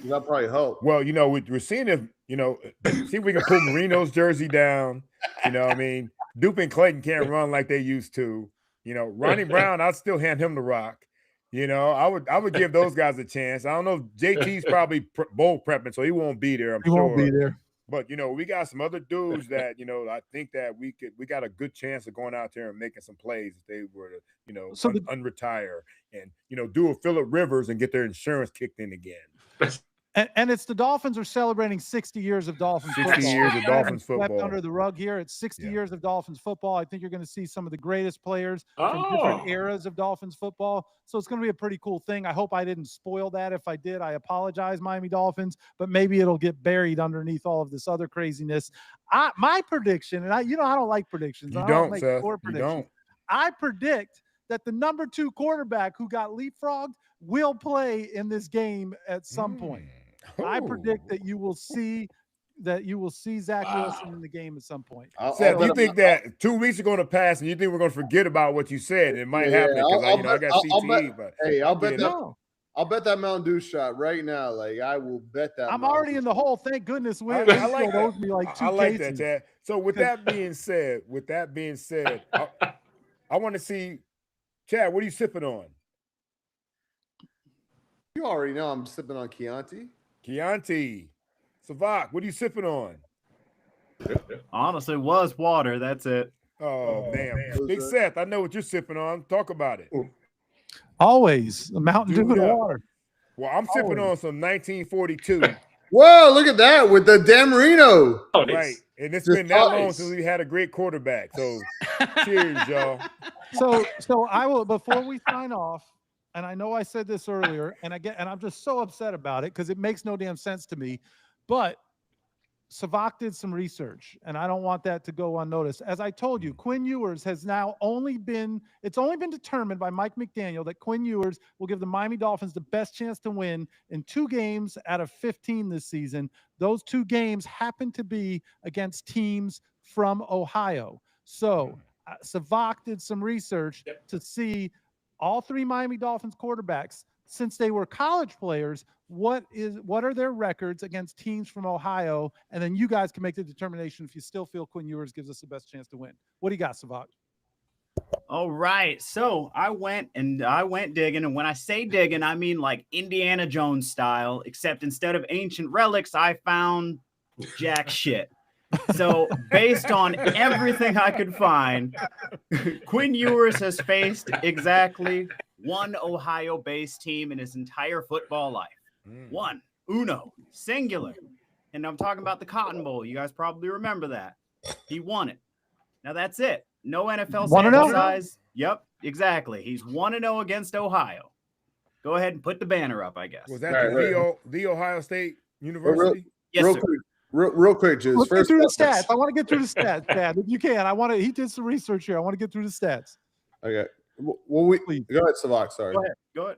That'll probably help. Well, we're seeing if see if we can pull Marino's jersey down. Dupe and Clayton can't run like they used to. Ronnie Brown, I'd still hand him the rock. I would give those guys a chance. I don't know if JT's probably bowl prepping, so he won't be there. He won't be there. But we got some other dudes that I think that we got a good chance of going out there and making some plays if they were to unretire and do a Phillip Rivers and get their insurance kicked in again. And it's the Dolphins are celebrating 60 years of Dolphins football. 60 years of Dolphins football. Swept under the rug here. It's 60 years of Dolphins football. I think you're going to see some of the greatest players from different eras of Dolphins football. So it's going to be a pretty cool thing. I hope I didn't spoil that. If I did, I apologize, Miami Dolphins. But maybe it'll get buried underneath all of this other craziness. My prediction, and I don't like predictions. I don't make score predictions. I predict that the number 2 quarterback who got leapfrogged will play in this game at some point. I predict that you will see Zach Wilson in the game at some point. Seth, you think that 2 weeks are going to pass and you think we're going to forget about what you said? It might happen because I got CTE. But hey, I'll bet I'll bet that Mountain Dew shot right now. Like I will bet that. I'm already in the hole. Thank goodness. I like that. Me like 2 I like cases. that, Chad. So with that being said, I want to see, Chad, what are you sipping on? You already know I'm sipping on Chianti. Sevach, what are you sipping on? Honestly, was water. That's it. Oh, damn. Big Seth, I know what you're sipping on. Talk about it. Always a Mountain Dew and water. Well, I'm sipping on some 1942. Whoa, look at that with the Dan Marino. Right. And it's been that long since we had a great quarterback. So cheers, y'all. So I will, before we sign off, and I know I said this earlier, and I'm just so upset about it because it makes no damn sense to me. But Sevach did some research, and I don't want that to go unnoticed. As I told you, Quinn Ewers has now it's only been determined by Mike McDaniel that Quinn Ewers will give the Miami Dolphins the best chance to win in 2 games out of 15 this season. Those 2 games happen to be against teams from Ohio. So Sevach did some research to see all 3 Miami Dolphins quarterbacks, since they were college players, what are their records against teams from Ohio? And then you guys can make the determination if you still feel Quinn Ewers gives us the best chance to win. What do you got, Sevach? All right. So I went digging. And when I say digging, I mean like Indiana Jones style, except instead of ancient relics, I found jack shit. So based on everything I could find, Quinn Ewers has faced exactly 1 Ohio-based team in his entire football life. 1, uno, singular. And I'm talking about the Cotton Bowl. You guys probably remember that. He won it. Now that's it. No NFL sample size. Yep, exactly. He's 1-0 against Ohio. Go ahead and put the banner up, I guess. Was that the Ohio State University? Yes, sir. Real quick, Juice. Let's get through the stats. I want to get through the stats, Dad. If you can, he did some research here. I want to get through the stats. Okay. Well, go ahead, Sevach. Sorry. Go ahead.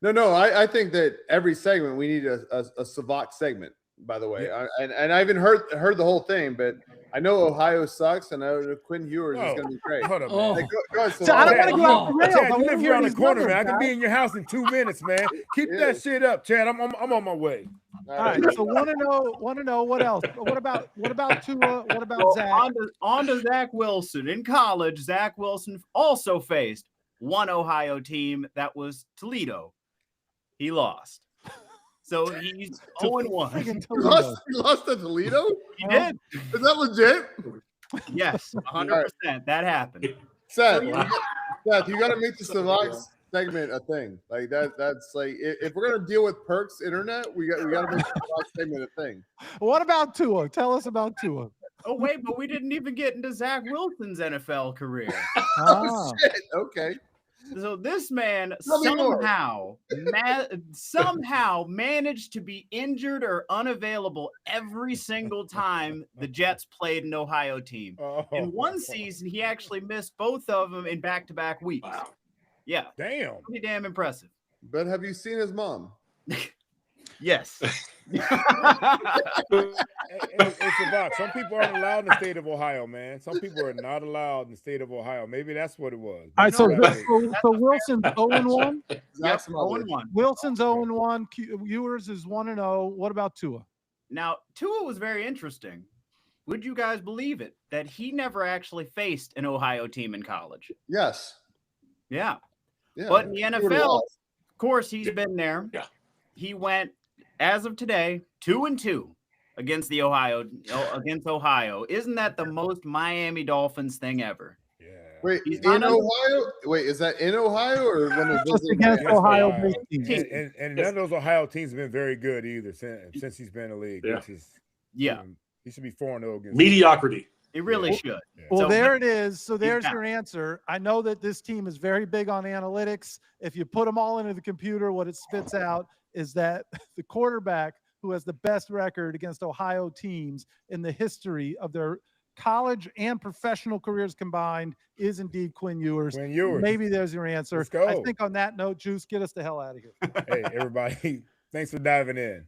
No. I think that every segment we need a Sevach segment. By the way, and I haven't heard the whole thing, but I know Ohio sucks, and I know Quinn Ewers is going to be great. Hold up, man. Oh. Like, go ahead, So I don't want to go off the rails. Chad, I you live hear around the these corner, numbers, man. I can guys. be in your house in 2 minutes, man. Keep that shit up, Chad. I'm on my way. All right. So want to know what else? What about Tua? What about Zach? On to Zach Wilson. In college, Zach Wilson also faced 1 Ohio team, that was Toledo. He lost. So he's 0-1. He lost to Toledo? He did. Is that legit? Yes, 100%. That happened. Seth, you got to make the Sevach segment a thing. Like that's like if we're gonna deal with Perk's internet, we got to make the Sevach segment a thing. What about Tua? Tell us about Tua. Oh wait, but we didn't even get into Zach Wilson's NFL career. Oh shit. Okay. So this man somehow managed to be injured or unavailable every single time the Jets played an Ohio team. In one season, he actually missed both of them in back-to-back weeks. Wow. Yeah. Damn. Pretty damn impressive. But have you seen his mom? Yes. Hey, Sevach, some people aren't allowed in the state of Ohio, man. Some people are not allowed in the state of Ohio. Maybe that's what it was. All right, so Wilson's 0-1. Yep, 0-1. Wilson's 0-1. Ewers is 1-0. What about Tua? Now, Tua was very interesting. Would you guys believe it that he never actually faced an Ohio team in college? Yes. Yeah. Yeah. But in the NFL, of course, he's been there. Yeah. He went, as of today, 2-2 against Ohio. Isn't that the most Miami Dolphins thing ever? Yeah. Wait, in Ohio? Wait, is that in Ohio or when it Just against Ohio? And none of those Ohio teams have been very good either since he's been in the league. Yeah. Which is, Yeah. He should be 4-0 against mediocrity. It really should. Yeah. Well, So- there it is. So there's Yeah. your answer. I know that this team is very big on analytics. If you put them all into the computer, what it spits out is that the quarterback who has the best record against Ohio teams in the history of their college and professional careers combined is indeed Quinn Ewers. Quinn Ewers. Maybe there's your answer. Let's go. I think on that note, Juice, get us the hell out of here. Hey, everybody, thanks for diving in.